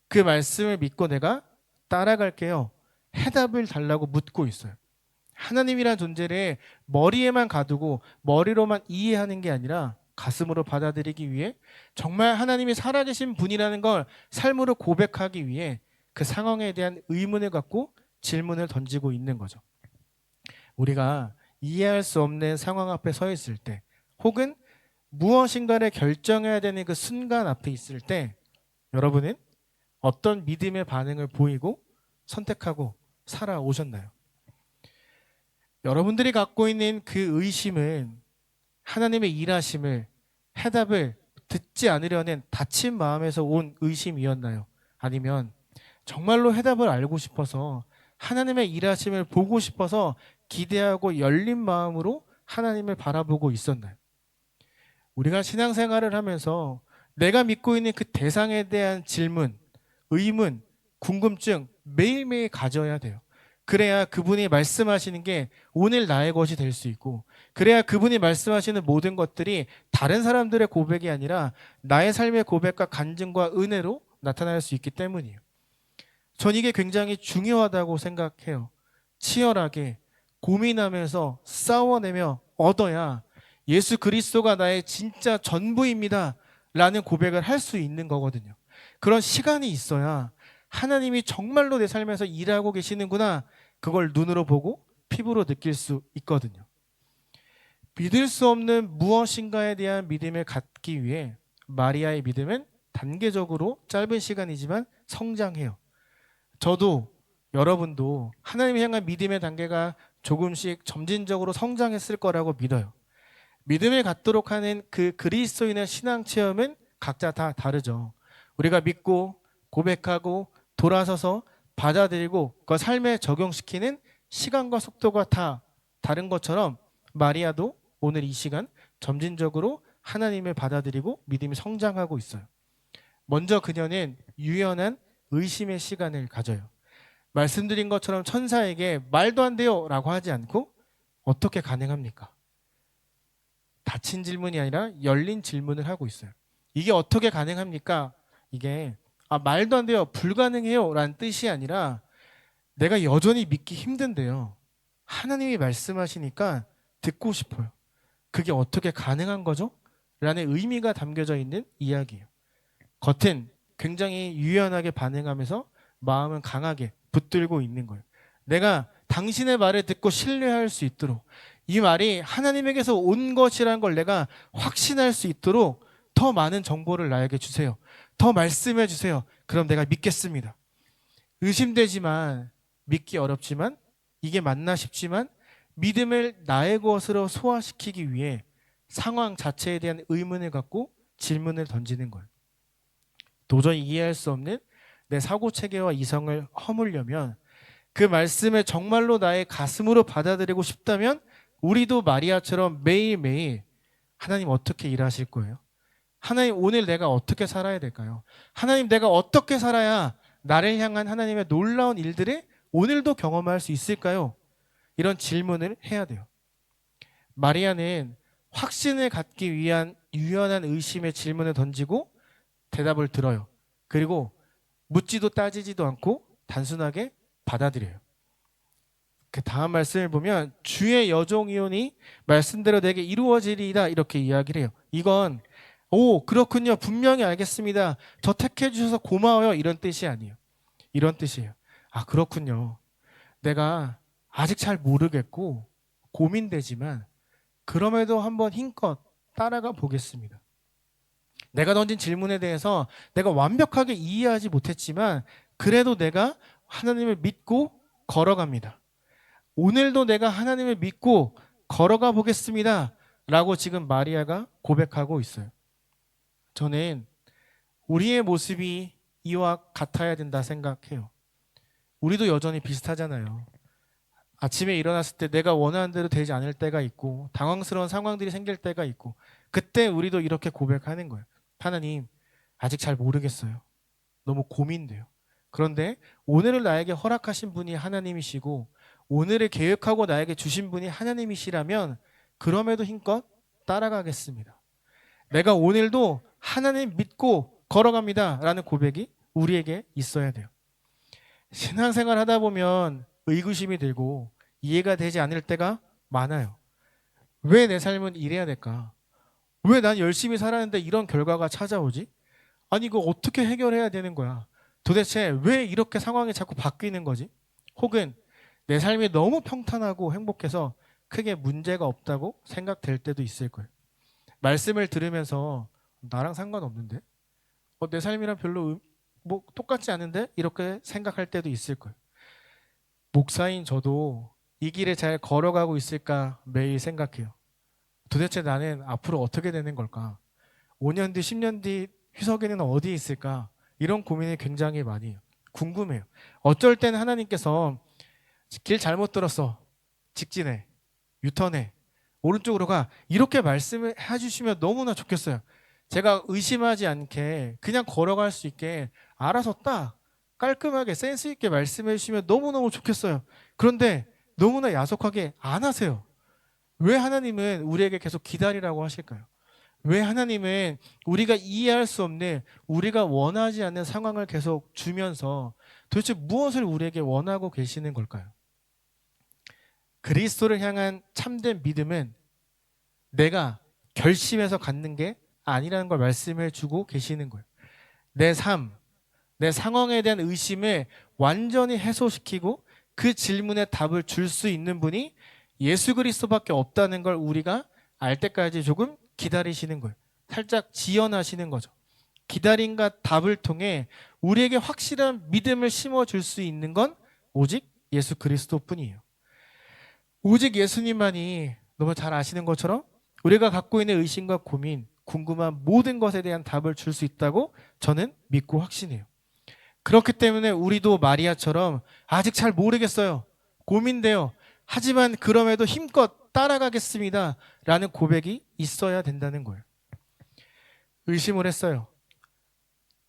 그 말씀을 믿고 내가 따라갈게요. 해답을 달라고 묻고 있어요. 하나님이란 존재를 머리에만 가두고 머리로만 이해하는 게 아니라 가슴으로 받아들이기 위해 정말 하나님이 살아계신 분이라는 걸 삶으로 고백하기 위해 그 상황에 대한 의문을 갖고 질문을 던지고 있는 거죠. 우리가 이해할 수 없는 상황 앞에 서 있을 때 혹은 무엇인가를 결정해야 되는 그 순간 앞에 있을 때 여러분은 어떤 믿음의 반응을 보이고 선택하고 살아오셨나요? 여러분들이 갖고 있는 그 의심은 하나님의 일하심을, 해답을 듣지 않으려는 다친 마음에서 온 의심이었나요? 아니면 정말로 해답을 알고 싶어서 하나님의 일하심을 보고 싶어서 기대하고 열린 마음으로 하나님을 바라보고 있었나요? 우리가 신앙생활을 하면서 내가 믿고 있는 그 대상에 대한 질문, 의문, 궁금증 매일매일 가져야 돼요. 그래야 그분이 말씀하시는 게 오늘 나의 것이 될 수 있고, 그래야 그분이 말씀하시는 모든 것들이 다른 사람들의 고백이 아니라 나의 삶의 고백과 간증과 은혜로 나타날 수 있기 때문이에요. 전 이게 굉장히 중요하다고 생각해요. 치열하게 고민하면서 싸워내며 얻어야 예수 그리스도가 나의 진짜 전부입니다 라는 고백을 할 수 있는 거거든요. 그런 시간이 있어야 하나님이 정말로 내 삶에서 일하고 계시는구나, 그걸 눈으로 보고 피부로 느낄 수 있거든요. 믿을 수 없는 무엇인가에 대한 믿음을 갖기 위해 마리아의 믿음은 단계적으로 짧은 시간이지만 성장해요. 저도 여러분도 하나님을 향한 믿음의 단계가 조금씩 점진적으로 성장했을 거라고 믿어요. 믿음을 갖도록 하는 그 그리스도인의 신앙 체험은 각자 다 다르죠. 우리가 믿고 고백하고 돌아서서 받아들이고 그 삶에 적용시키는 시간과 속도가 다 다른 것처럼 마리아도 오늘 이 시간 점진적으로 하나님을 받아들이고 믿음이 성장하고 있어요. 먼저 그녀는 유연한 의심의 시간을 가져요. 말씀드린 것처럼 천사에게 말도 안 돼요 라고 하지 않고 어떻게 가능합니까? 닫힌 질문이 아니라 열린 질문을 하고 있어요. 이게 어떻게 가능합니까? 이게 말도 안 돼요, 불가능해요 라는 뜻이 아니라 내가 여전히 믿기 힘든데요, 하나님이 말씀하시니까 듣고 싶어요. 그게 어떻게 가능한 거죠? 라는 의미가 담겨져 있는 이야기예요. 겉은 굉장히 유연하게 반응하면서 마음은 강하게 붙들고 있는 거예요. 내가 당신의 말을 듣고 신뢰할 수 있도록, 이 말이 하나님에게서 온 것이라는 걸 내가 확신할 수 있도록 더 많은 정보를 나에게 주세요. 더 말씀해 주세요. 그럼 내가 믿겠습니다. 의심되지만, 믿기 어렵지만, 이게 맞나 싶지만 믿음을 나의 것으로 소화시키기 위해 상황 자체에 대한 의문을 갖고 질문을 던지는 거예요. 도저히 이해할 수 없는 내 사고체계와 이성을 허물려면, 그 말씀을 정말로 나의 가슴으로 받아들이고 싶다면 우리도 마리아처럼 매일매일 하나님 어떻게 일하실 거예요? 하나님 오늘 내가 어떻게 살아야 될까요? 하나님 내가 어떻게 살아야 나를 향한 하나님의 놀라운 일들을 오늘도 경험할 수 있을까요? 이런 질문을 해야 돼요. 마리아는 확신을 갖기 위한 유연한 의심의 질문을 던지고 대답을 들어요. 그리고 묻지도 따지지도 않고 단순하게 받아들여요. 그 다음 말씀을 보면 주의 여종이오니 말씀대로 내게 이루어지리이다 이렇게 이야기를 해요. 이건 그렇군요, 분명히 알겠습니다, 저 택해 주셔서 고마워요 이런 뜻이 아니에요. 이런 뜻이에요. 그렇군요, 내가 아직 잘 모르겠고 고민되지만 그럼에도 한번 힘껏 따라가 보겠습니다. 내가 던진 질문에 대해서 내가 완벽하게 이해하지 못했지만 그래도 내가 하나님을 믿고 걸어갑니다. 오늘도 내가 하나님을 믿고 걸어가 보겠습니다 라고 지금 마리아가 고백하고 있어요. 저는 우리의 모습이 이와 같아야 된다 생각해요. 우리도 여전히 비슷하잖아요. 아침에 일어났을 때 내가 원하는 대로 되지 않을 때가 있고 당황스러운 상황들이 생길 때가 있고, 그때 우리도 이렇게 고백하는 거예요. 하나님, 아직 잘 모르겠어요. 너무 고민돼요. 그런데 오늘을 나에게 허락하신 분이 하나님이시고 오늘을 계획하고 나에게 주신 분이 하나님이시라면 그럼에도 힘껏 따라가겠습니다. 내가 오늘도 하나님 믿고 걸어갑니다 라는 고백이 우리에게 있어야 돼요. 신앙생활 하다 보면 의구심이 들고 이해가 되지 않을 때가 많아요. 왜 내 삶은 이래야 될까? 왜 난 열심히 살았는데 이런 결과가 찾아오지? 아니 이거 어떻게 해결해야 되는 거야? 도대체 왜 이렇게 상황이 자꾸 바뀌는 거지? 혹은 내 삶이 너무 평탄하고 행복해서 크게 문제가 없다고 생각될 때도 있을 거예요. 말씀을 들으면서 나랑 상관없는데? 내 삶이랑 별로 똑같지 않은데? 이렇게 생각할 때도 있을 거예요. 목사인 저도 이 길을 잘 걸어가고 있을까 매일 생각해요. 도대체 나는 앞으로 어떻게 되는 걸까? 5년 뒤, 10년 뒤 휘석이는 어디에 있을까? 이런 고민이 굉장히 많이 해요. 궁금해요. 어쩔 때는 하나님께서 길 잘못 들었어, 직진해, 유턴해, 오른쪽으로 가, 이렇게 말씀을 해주시면 너무나 좋겠어요. 제가 의심하지 않게 그냥 걸어갈 수 있게 알아서 딱 깔끔하게 센스 있게 말씀해 주시면 너무너무 좋겠어요. 그런데 너무나 야속하게 안 하세요. 왜 하나님은 우리에게 계속 기다리라고 하실까요? 왜 하나님은 우리가 이해할 수 없는, 우리가 원하지 않는 상황을 계속 주면서 도대체 무엇을 우리에게 원하고 계시는 걸까요? 그리스도를 향한 참된 믿음은 내가 결심해서 갖는 게 아니라는 걸 말씀해 주고 계시는 거예요. 내 삶, 내 상황에 대한 의심을 완전히 해소시키고 그 질문에 답을 줄 수 있는 분이 예수 그리스도밖에 없다는 걸 우리가 알 때까지 조금 기다리시는 거예요. 살짝 지연하시는 거죠. 기다림과 답을 통해 우리에게 확실한 믿음을 심어줄 수 있는 건 오직 예수 그리스도뿐이에요. 오직 예수님만이 너무 잘 아시는 것처럼 우리가 갖고 있는 의심과 고민, 궁금한 모든 것에 대한 답을 줄 수 있다고 저는 믿고 확신해요. 그렇기 때문에 우리도 마리아처럼 아직 잘 모르겠어요. 고민돼요. 하지만 그럼에도 힘껏 따라가겠습니다. 라는 고백이 있어야 된다는 거예요. 의심을 했어요.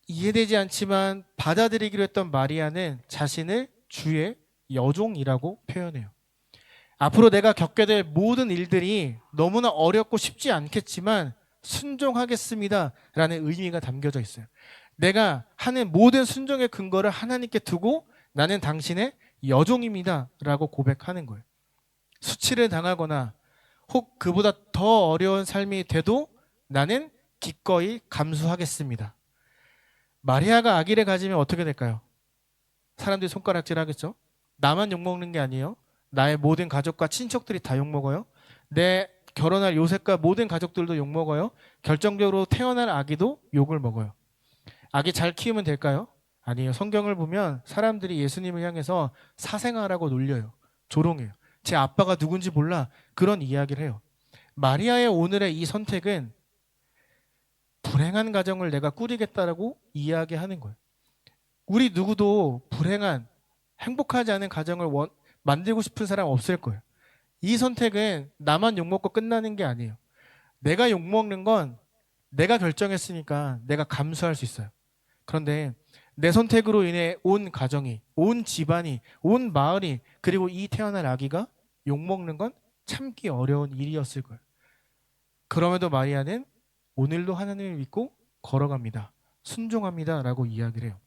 이해되지 않지만 받아들이기로 했던 마리아는 자신을 주의 여종이라고 표현해요. 앞으로 내가 겪게 될 모든 일들이 너무나 어렵고 쉽지 않겠지만 순종하겠습니다. 라는 의미가 담겨져 있어요. 내가 하는 모든 순종의 근거를 하나님께 두고 나는 당신의 여종입니다. 라고 고백하는 거예요. 수치를 당하거나 혹 그보다 더 어려운 삶이 돼도 나는 기꺼이 감수하겠습니다. 마리아가 아기를 가지면 어떻게 될까요? 사람들이 손가락질 하겠죠? 나만 욕먹는 게 아니에요. 나의 모든 가족과 친척들이 다 욕먹어요. 내 결혼할 요셉과 모든 가족들도 욕먹어요. 결정적으로 태어날 아기도 욕을 먹어요. 아기 잘 키우면 될까요? 아니에요. 성경을 보면 사람들이 예수님을 향해서 사생아라고 놀려요. 조롱해요. 제 아빠가 누군지 몰라. 그런 이야기를 해요. 마리아의 오늘의 이 선택은 불행한 가정을 내가 꾸리겠다라고 이야기하는 거예요. 우리 누구도 불행한, 행복하지 않은 가정을 만들고 싶은 사람 없을 거예요. 이 선택은 나만 욕먹고 끝나는 게 아니에요. 내가 욕먹는 건 내가 결정했으니까 내가 감수할 수 있어요. 그런데 내 선택으로 인해 온 가정이, 온 집안이, 온 마을이, 그리고 이 태어날 아기가 욕먹는 건 참기 어려운 일이었을 거예요. 그럼에도 마리아는 오늘도 하나님을 믿고 걸어갑니다. 순종합니다. 라고 이야기를 해요.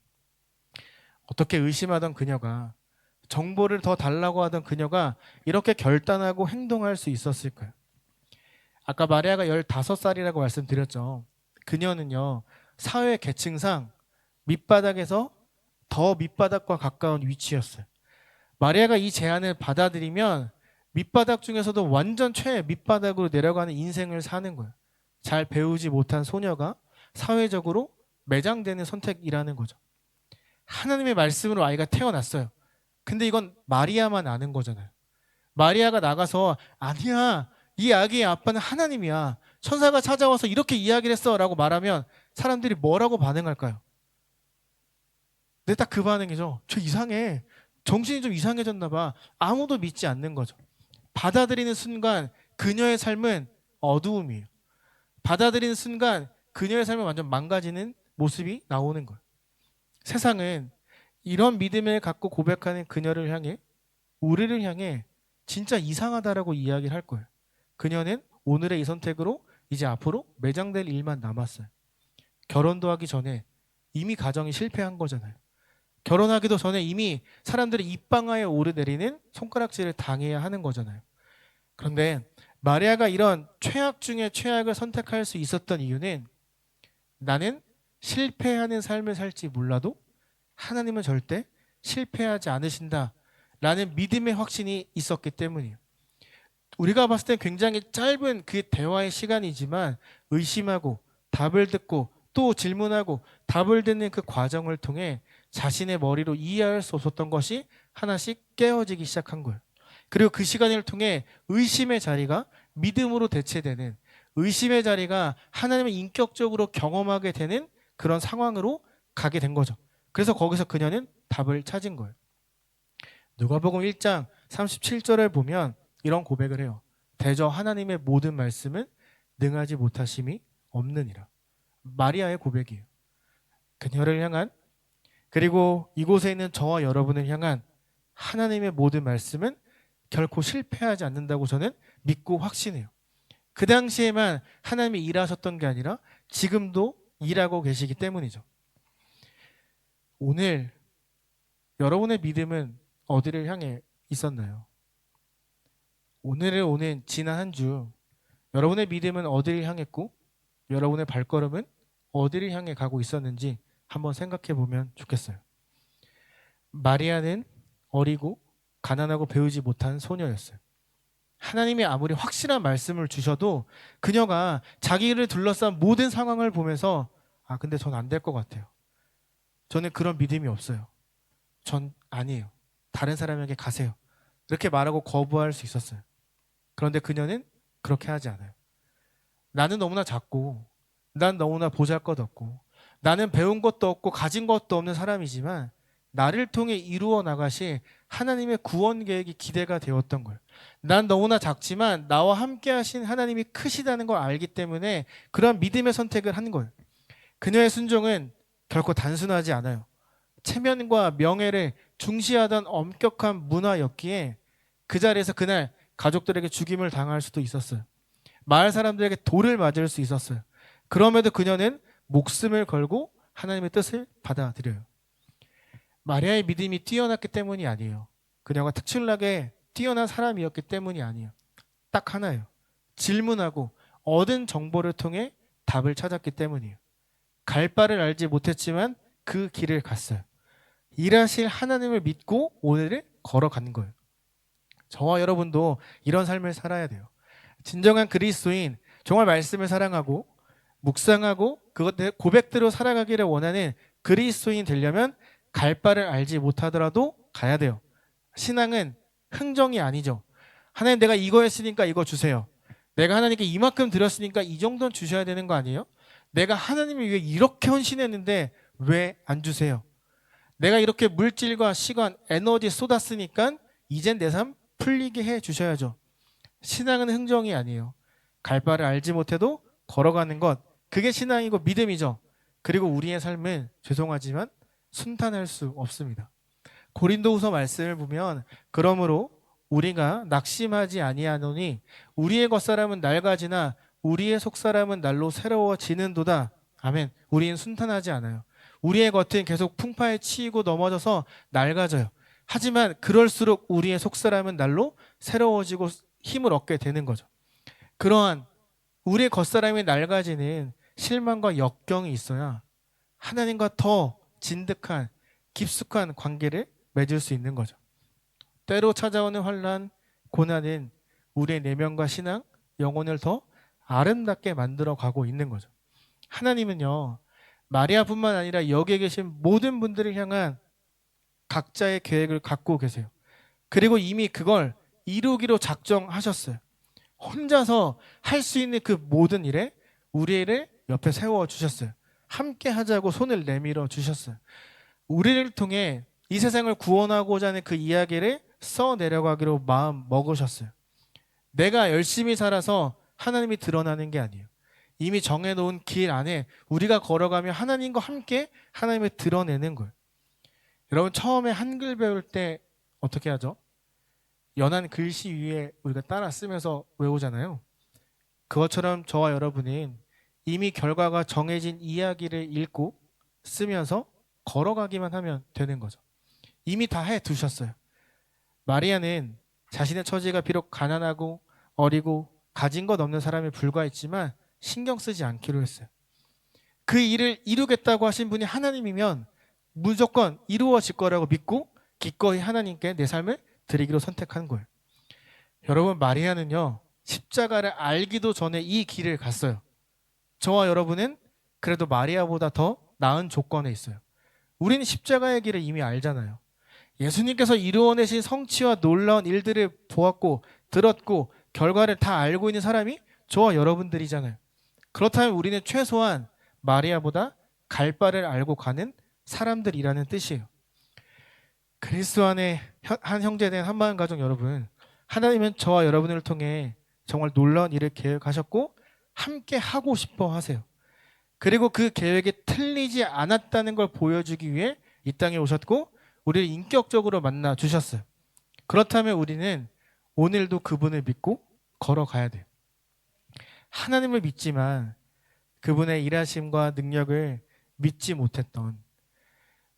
어떻게 의심하던 그녀가, 정보를 더 달라고 하던 그녀가 이렇게 결단하고 행동할 수 있었을까요? 아까 마리아가 15살이라고 말씀드렸죠. 그녀는요, 사회 계층상 밑바닥에서 더 밑바닥과 가까운 위치였어요. 마리아가 이 제안을 받아들이면 밑바닥 중에서도 완전 최 밑바닥으로 내려가는 인생을 사는 거예요. 잘 배우지 못한 소녀가 사회적으로 매장되는 선택이라는 거죠. 하나님의 말씀으로 아이가 태어났어요. 근데 이건 마리아만 아는 거잖아요. 마리아가 나가서 아니야, 이 아기의 아빠는 하나님이야, 천사가 찾아와서 이렇게 이야기를 했어 라고 말하면 사람들이 뭐라고 반응할까요? 근데 딱 그 반응이죠. 저 이상해, 정신이 좀 이상해졌나 봐. 아무도 믿지 않는 거죠. 받아들이는 순간 그녀의 삶은 어두움이에요. 받아들이는 순간 그녀의 삶은 완전 망가지는 모습이 나오는 거예요. 세상은 이런 믿음을 갖고 고백하는 그녀를 향해, 우리를 향해 진짜 이상하다라고 이야기를 할 거예요. 그녀는 오늘의 이 선택으로 이제 앞으로 매장될 일만 남았어요. 결혼도 하기 전에 이미 가정이 실패한 거잖아요. 결혼하기도 전에 이미 사람들이 입방아에 오르내리는 손가락질을 당해야 하는 거잖아요. 그런데 마리아가 이런 최악 중에 최악을 선택할 수 있었던 이유는 나는 실패하는 삶을 살지 몰라도 하나님은 절대 실패하지 않으신다 라는 믿음의 확신이 있었기 때문이에요. 우리가 봤을 때 굉장히 짧은 그 대화의 시간이지만 의심하고 답을 듣고 또 질문하고 답을 듣는 그 과정을 통해 자신의 머리로 이해할 수 없었던 것이 하나씩 깨어지기 시작한 거예요. 그리고 그 시간을 통해 의심의 자리가 믿음으로 대체되는, 의심의 자리가 하나님을 인격적으로 경험하게 되는 그런 상황으로 가게 된 거죠. 그래서 거기서 그녀는 답을 찾은 거예요. 누가복음 1장 37절을 보면 이런 고백을 해요. 대저 하나님의 모든 말씀은 능하지 못하심이 없느니라. 마리아의 고백이에요. 그녀를 향한, 그리고 이곳에 있는 저와 여러분을 향한 하나님의 모든 말씀은 결코 실패하지 않는다고 저는 믿고 확신해요. 그 당시에만 하나님이 일하셨던 게 아니라 지금도 일하고 계시기 때문이죠. 오늘 여러분의 믿음은 어디를 향해 있었나요? 오늘을 오는 지난 한 주 여러분의 믿음은 어디를 향했고 여러분의 발걸음은 어디를 향해 가고 있었는지 한번 생각해 보면 좋겠어요. 마리아는 어리고 가난하고 배우지 못한 소녀였어요. 하나님이 아무리 확실한 말씀을 주셔도 그녀가 자기를 둘러싼 모든 상황을 보면서 아, 근데 전 안 될 것 같아요. 저는 그런 믿음이 없어요. 전 아니에요. 다른 사람에게 가세요. 이렇게 말하고 거부할 수 있었어요. 그런데 그녀는 그렇게 하지 않아요. 나는 너무나 작고, 난 너무나 보잘것없고, 나는 배운 것도 없고 가진 것도 없는 사람이지만 나를 통해 이루어 나가실 하나님의 구원 계획이 기대가 되었던 거예요. 난 너무나 작지만 나와 함께 하신 하나님이 크시다는 걸 알기 때문에 그런 믿음의 선택을 한 거예요. 그녀의 순종은 결코 단순하지 않아요. 체면과 명예를 중시하던 엄격한 문화였기에 그 자리에서 그날 가족들에게 죽임을 당할 수도 있었어요. 마을 사람들에게 돌을 맞을 수 있었어요. 그럼에도 그녀는 목숨을 걸고 하나님의 뜻을 받아들여요. 마리아의 믿음이 뛰어났기 때문이 아니에요. 그녀가 특출나게 뛰어난 사람이었기 때문이 아니에요. 딱 하나예요. 질문하고 얻은 정보를 통해 답을 찾았기 때문이에요. 갈 바를 알지 못했지만 그 길을 갔어요. 일하실 하나님을 믿고 오늘을 걸어가는 거예요. 저와 여러분도 이런 삶을 살아야 돼요. 진정한 그리스도인, 정말 말씀을 사랑하고 묵상하고 그것들 고백대로 살아가기를 원하는 그리스도인 되려면 갈 바를 알지 못하더라도 가야 돼요. 신앙은 흥정이 아니죠. 하나님, 내가 이거 했으니까 이거 주세요. 내가 하나님께 이만큼 드렸으니까 이 정도는 주셔야 되는 거 아니에요? 내가 하나님을 위해 이렇게 헌신했는데 왜 안 주세요? 내가 이렇게 물질과 시간, 에너지 쏟았으니까 이젠 내 삶 풀리게 해 주셔야죠. 신앙은 흥정이 아니에요. 갈 바를 알지 못해도 걸어가는 것, 그게 신앙이고 믿음이죠. 그리고 우리의 삶은 죄송하지만 순탄할 수 없습니다. 고린도후서 말씀을 보면 그러므로 우리가 낙심하지 아니하노니 우리의 겉사람은 낡아지나 우리의 속사람은 날로 새로워지는도다. 아멘. 우리는 순탄하지 않아요. 우리의 겉은 계속 풍파에 치이고 넘어져서 낡아져요. 하지만 그럴수록 우리의 속사람은 날로 새로워지고 힘을 얻게 되는 거죠. 그러한 우리의 겉사람이 낡아지는 실망과 역경이 있어야 하나님과 더 진득한 깊숙한 관계를 맺을 수 있는 거죠. 때로 찾아오는 환난, 고난은 우리의 내면과 신앙, 영혼을 더 아름답게 만들어 가고 있는 거죠. 하나님은요, 마리아뿐만 아니라 여기에 계신 모든 분들을 향한 각자의 계획을 갖고 계세요. 그리고 이미 그걸 이루기로 작정하셨어요. 혼자서 할 수 있는 그 모든 일에 우리를 옆에 세워주셨어요. 함께 하자고 손을 내밀어 주셨어요. 우리를 통해 이 세상을 구원하고자 하는 그 이야기를 써내려가기로 마음 먹으셨어요. 내가 열심히 살아서 하나님이 드러나는 게 아니에요. 이미 정해놓은 길 안에 우리가 걸어가며 하나님과 함께 하나님을 드러내는 거예요. 여러분, 처음에 한글 배울 때 어떻게 하죠? 연한 글씨 위에 우리가 따라 쓰면서 외우잖아요. 그것처럼 저와 여러분은 이미 결과가 정해진 이야기를 읽고 쓰면서 걸어가기만 하면 되는 거죠. 이미 다 해두셨어요. 마리아는 자신의 처지가 비록 가난하고 어리고 가진 것 없는 사람에 불과했지만 신경 쓰지 않기로 했어요. 그 일을 이루겠다고 하신 분이 하나님이면 무조건 이루어질 거라고 믿고 기꺼이 하나님께 내 삶을 드리기로 선택한 거예요. 여러분, 마리아는요, 십자가를 알기도 전에 이 길을 갔어요. 저와 여러분은 그래도 마리아보다 더 나은 조건에 있어요. 우리는 십자가의 길을 이미 알잖아요. 예수님께서 이루어내신 성취와 놀라운 일들을 보았고 들었고 결과를 다 알고 있는 사람이 저와 여러분들이잖아요. 그렇다면 우리는 최소한 마리아보다 갈 바를 알고 가는 사람들이라는 뜻이에요. 그리스도 안에 한 형제된 한마음 가족 여러분, 하나님은 저와 여러분을 통해 정말 놀라운 일을 계획하셨고 함께 하고 싶어 하세요. 그리고 그 계획이 틀리지 않았다는 걸 보여주기 위해 이 땅에 오셨고 우리를 인격적으로 만나 주셨어요. 그렇다면 우리는 오늘도 그분을 믿고 걸어가야 돼요. 하나님을 믿지만 그분의 일하심과 능력을 믿지 못했던,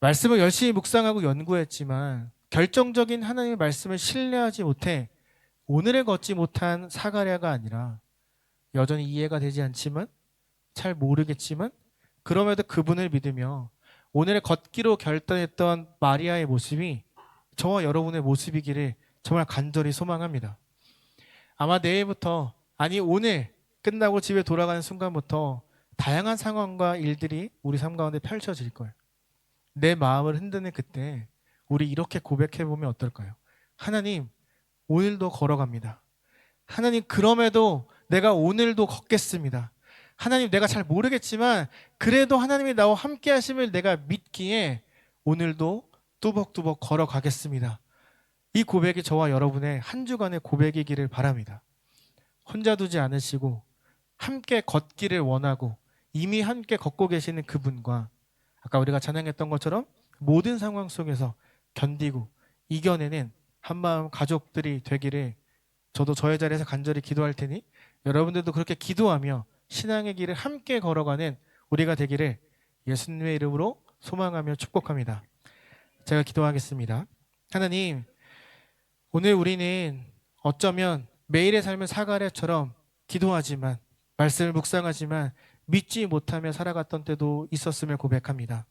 말씀을 열심히 묵상하고 연구했지만 결정적인 하나님의 말씀을 신뢰하지 못해 오늘을 걷지 못한 사가랴가 아니라 여전히 이해가 되지 않지만 잘 모르겠지만 그럼에도 그분을 믿으며 오늘의 걷기로 결단했던 마리아의 모습이 저와 여러분의 모습이기를 정말 간절히 소망합니다. 아마 내일부터, 아니 오늘 끝나고 집에 돌아가는 순간부터 다양한 상황과 일들이 우리 삶 가운데 펼쳐질 거예요. 내 마음을 흔드는 그때 우리 이렇게 고백해 보면 어떨까요? 하나님, 오늘도 걸어갑니다. 하나님, 그럼에도 내가 오늘도 걷겠습니다. 하나님, 내가 잘 모르겠지만 그래도 하나님이 나와 함께 하심을 내가 믿기에 오늘도 뚜벅뚜벅 걸어가겠습니다. 이 고백이 저와 여러분의 한 주간의 고백이기를 바랍니다. 혼자 두지 않으시고 함께 걷기를 원하고 이미 함께 걷고 계시는 그분과 아까 우리가 찬양했던 것처럼 모든 상황 속에서 견디고 이겨내는 한마음 가족들이 되기를 저도 저의 자리에서 간절히 기도할 테니 여러분들도 그렇게 기도하며 신앙의 길을 함께 걸어가는 우리가 되기를 예수님의 이름으로 소망하며 축복합니다. 제가 기도하겠습니다. 하나님, 오늘 우리는 어쩌면 매일의 삶을 사가랴처럼 기도하지만 말씀을 묵상하지만 믿지 못하며 살아갔던 때도 있었음을 고백합니다.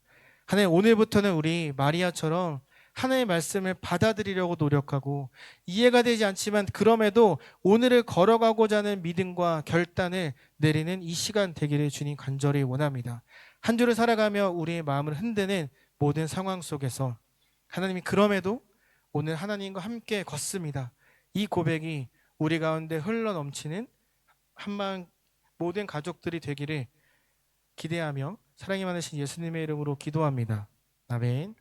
하나님, 오늘부터는 우리 마리아처럼 하나님의 말씀을 받아들이려고 노력하고 이해가 되지 않지만 그럼에도 오늘을 걸어가고자 하는 믿음과 결단을 내리는 이 시간 되기를 주님 간절히 원합니다. 한 주를 살아가며 우리의 마음을 흔드는 모든 상황 속에서 하나님이 그럼에도 오늘 하나님과 함께 걷습니다. 이 고백이 우리 가운데 흘러넘치는 한마음 모든 가족들이 되기를 기대하며 사랑이 많으신 예수님의 이름으로 기도합니다. 아멘.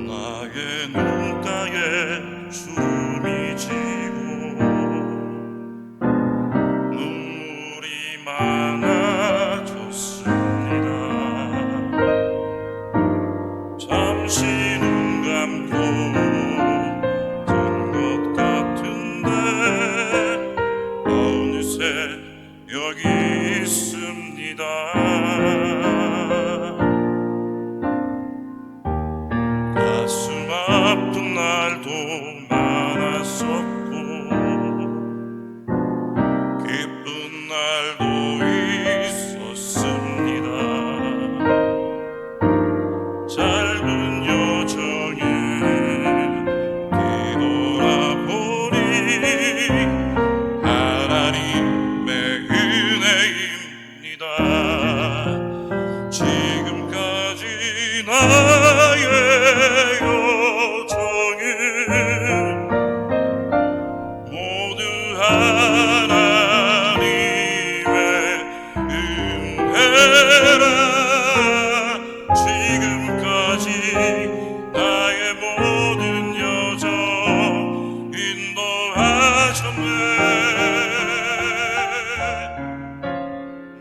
나의 눈가에 주름이 지고 눈물이 많아졌습니다. 잠시 눈 감고 든 것 같은데 어느새 여기 있습니다. 가슴 아픈 날도 많았었고 기쁜 날도 있었습니다. 짧은 여정에 뒤돌아보니 하나님의 은혜입니다. 지금까지 나의 여정은 모두 하나님의 은혜라. 지금까지 나의 모든 여정 인도하셨네.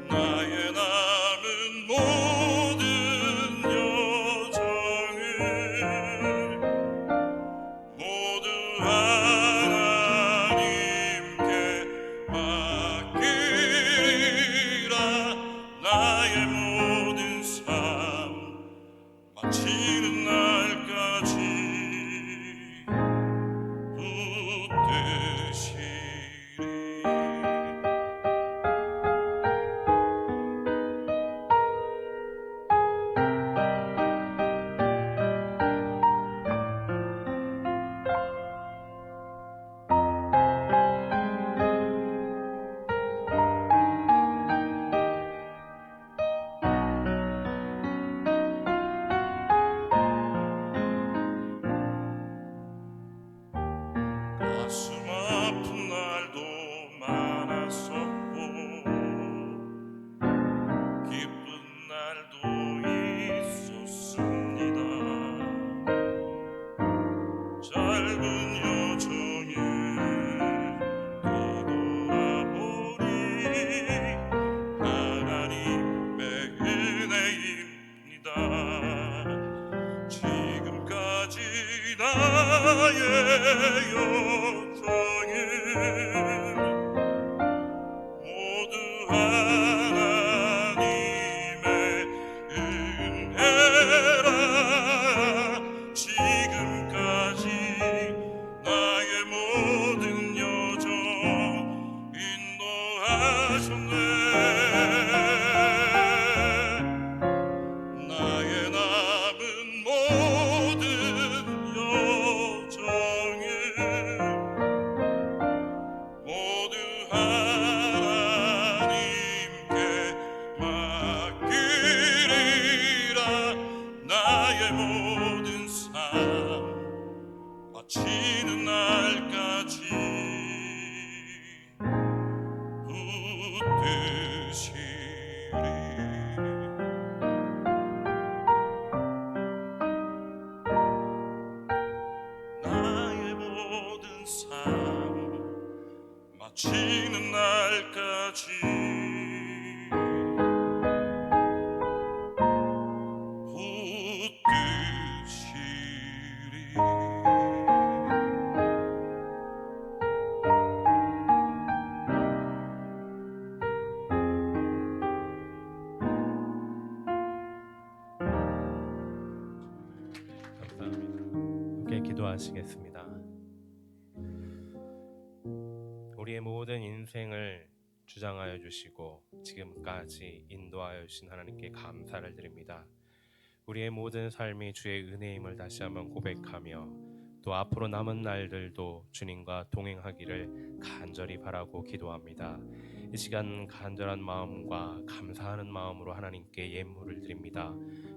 나의 남은 모든 여정을 모두 하나님께 맡기리라. 나의 모든 삶 마치는 날까지 붙드시리. 가슴 아픈 날도 많았었고 기쁜 날도 있었습니다. 짧은 여정에 뒤돌아보니 하나님의 은혜입니다. 지금까지 나의 여정은 모두 하나님의 마치는 날까지 붙드시리. 나의 모든 삶 마치는 날까지 붙드시리. 감사합니다. 함께 기도하시겠습니다. 우리의 모든 인생을 주장하여 주시고 지금까지 인도하여 주신 하나님께 감사를 드립니다. 우리의 모든 삶이 주의 은혜임을 다시 한번 고백하며 또 앞으로 남은 날들도 주님과 동행하기를 간절히 바라고 기도합니다. 이 시간 간절한 마음과 감사하는 마음으로 하나님께 예물을 드립니다.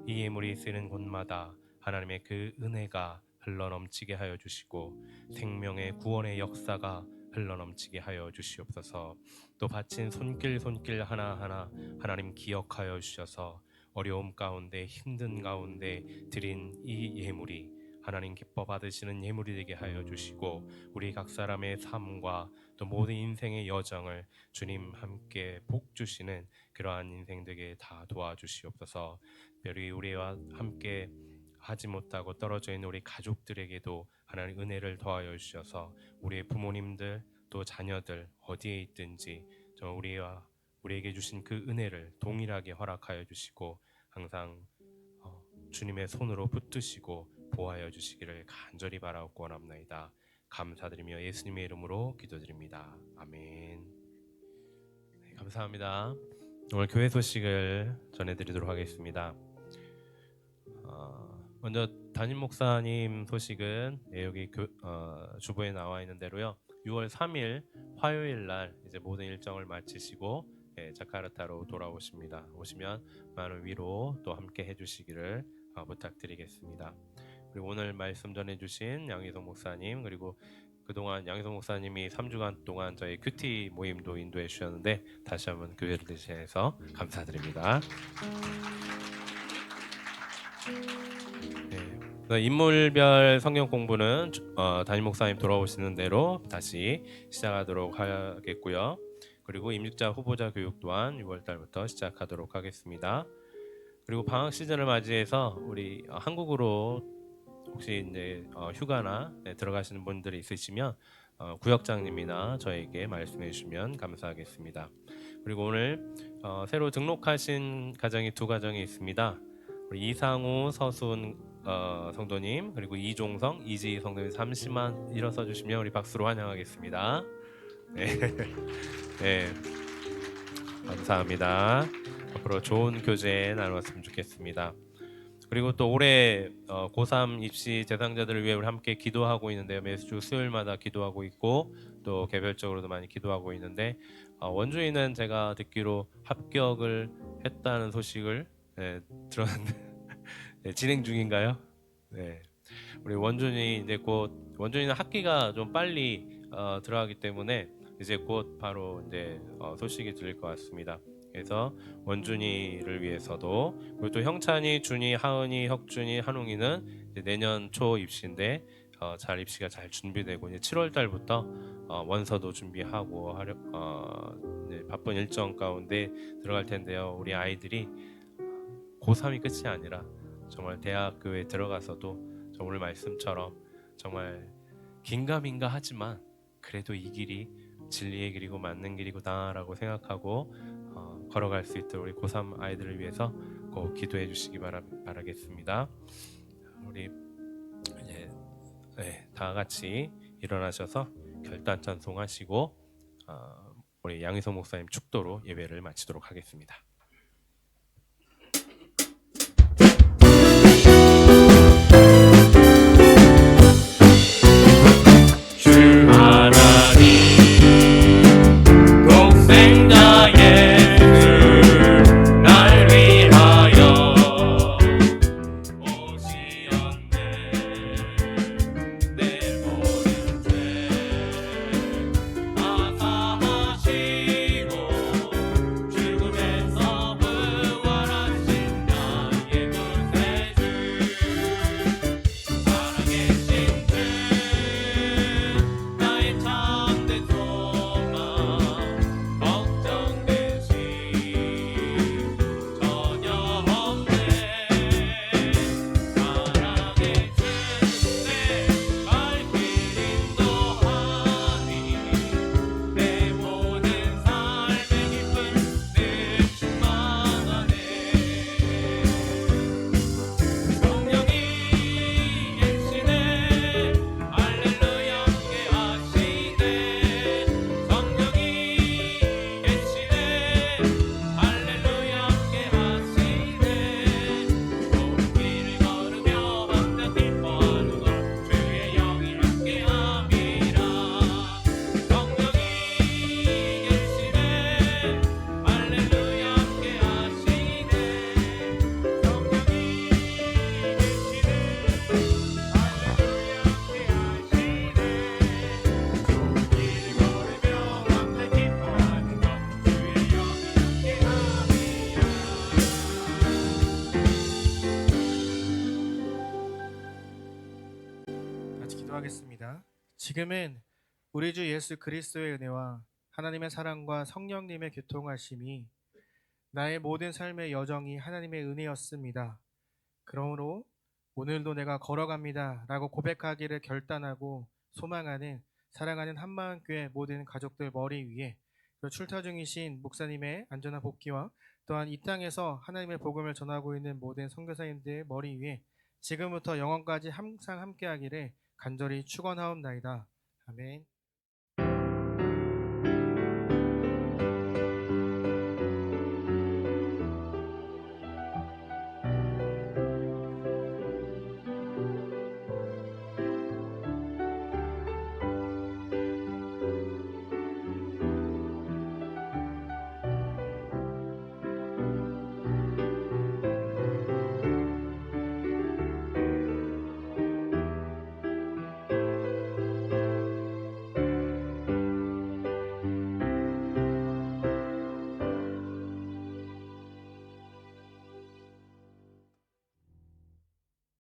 이 예물이 쓰는 곳마다 하나님의 그 은혜가 흘러넘치게 하여 주시고 생명의 구원의 역사가 흘러넘치게 하여 주시옵소서. 또 바친 손길 하나하나 하나님 기억하여 주셔서 어려움 가운데 힘든 가운데 드린 이 예물이 하나님 기뻐 받으시는 예물이 되게 하여 주시고 우리 각 사람의 삶과 또 모든 인생의 여정을 주님 함께 복 주시는 그러한 인생 되게 다 도와주시옵소서. 특별히 우리와 함께 하지 못하고 떨어져 있는 우리 가족들에게도 하나님 은혜를 더하여 주셔서 우리의 부모님들 또 자녀들 어디에 있든지 우리에게 주신 그 은혜를 동일하게 허락하여 주시고 항상 주님의 손으로 붙드시고 보호하여 주시기를 간절히 바라고 원합나이다. 감사드리며 예수님의 이름으로 기도드립니다. 아멘. 네, 감사합니다. 오늘 교회 소식을 전해드리도록 하겠습니다. 먼저 담임 목사님 소식은 여기 주보에 나와 있는 대로요. 6월 3일 화요일 날 이제 모든 일정을 마치시고 자카르타로 돌아오십니다. 오시면 많은 위로 또 함께 해주시기를 부탁드리겠습니다. 그리고 오늘 말씀 전해주신 양희성 목사님 그리고 그동안 양희성 목사님이 3주간 동안 저희 큐티 모임도 인도해 주셨는데 다시 한번 교회를 대신해서 감사드립니다. 네, 인물별 성경 공부는 담임 목사님 돌아오시는 대로 다시 시작하도록 하겠고요. 그리고 임직자 후보자 교육 또한 6월 달부터 시작하도록 하겠습니다. 그리고 방학 시즌을 맞이해서 우리 한국으로 혹시 이제 휴가나 들어가시는 분들이 있으시면 구역장님이나 저에게 말씀해 주시면 감사하겠습니다. 그리고 오늘 새로 등록하신 가정이 2가정이 있습니다. 우리 이상우, 서순 성도님 그리고 이종성, 이지희 성도님 잠시만 일어서 주시면 우리 박수로 환영하겠습니다. 네. 네. 감사합니다. 앞으로 좋은 교제 나누었으면 좋겠습니다. 그리고 또 올해 고3 입시 대상자들을 위해 우리 함께 기도하고 있는데요. 매주 수요일마다 기도하고 있고 또 개별적으로도 많이 기도하고 있는데 원주인은 제가 듣기로 합격을 했다는 소식을 들었는데 네, 진행 중인가요? 네. 우리 원준이 이제 곧 원준이는 학기가 좀 빨리 들어가기 때문에 이제 곧 바로 이제 소식이 들릴 것 같습니다. 그래서 원준이를 위해서도 그리고 또 형찬이, 준이, 하은이, 혁준이, 한웅이는 이제 내년 초 입시인데 잘 입시가 잘 준비되고 이제 7월 달부터 원서도 준비하고 이제 바쁜 일정 가운데 들어갈 텐데요. 우리 아이들이 고3이 끝이 아니라 정말 대학교에 들어가서도 오늘 말씀처럼 정말 긴가민가 하지만 그래도 이 길이 진리의 길이고 맞는 길이구나라고 생각하고 걸어갈 수 있도록 우리 고3 아이들을 위해서 꼭 기도해 주시기 바라겠습니다. 우리 이제 다 같이 일어나셔서 결단 찬송하시고 우리 양희성 목사님 축도로 예배를 마치도록 하겠습니다. 기도하겠습니다. 지금은 우리 주 예수 그리스도의 은혜와 하나님의 사랑과 성령님의 교통하심이 나의 모든 삶의 여정이 하나님의 은혜였습니다. 그러므로 오늘도 내가 걸어갑니다 라고 고백하기를 결단하고 소망하는 사랑하는 한마음교회 모든 가족들 머리 위에, 그리고 출타 중이신 목사님의 안전한 복귀와 또한 이 땅에서 하나님의 복음을 전하고 있는 모든 선교사님들 머리 위에 지금부터 영원까지 항상 함께하기를 간절히 축원하옵나이다. 아멘.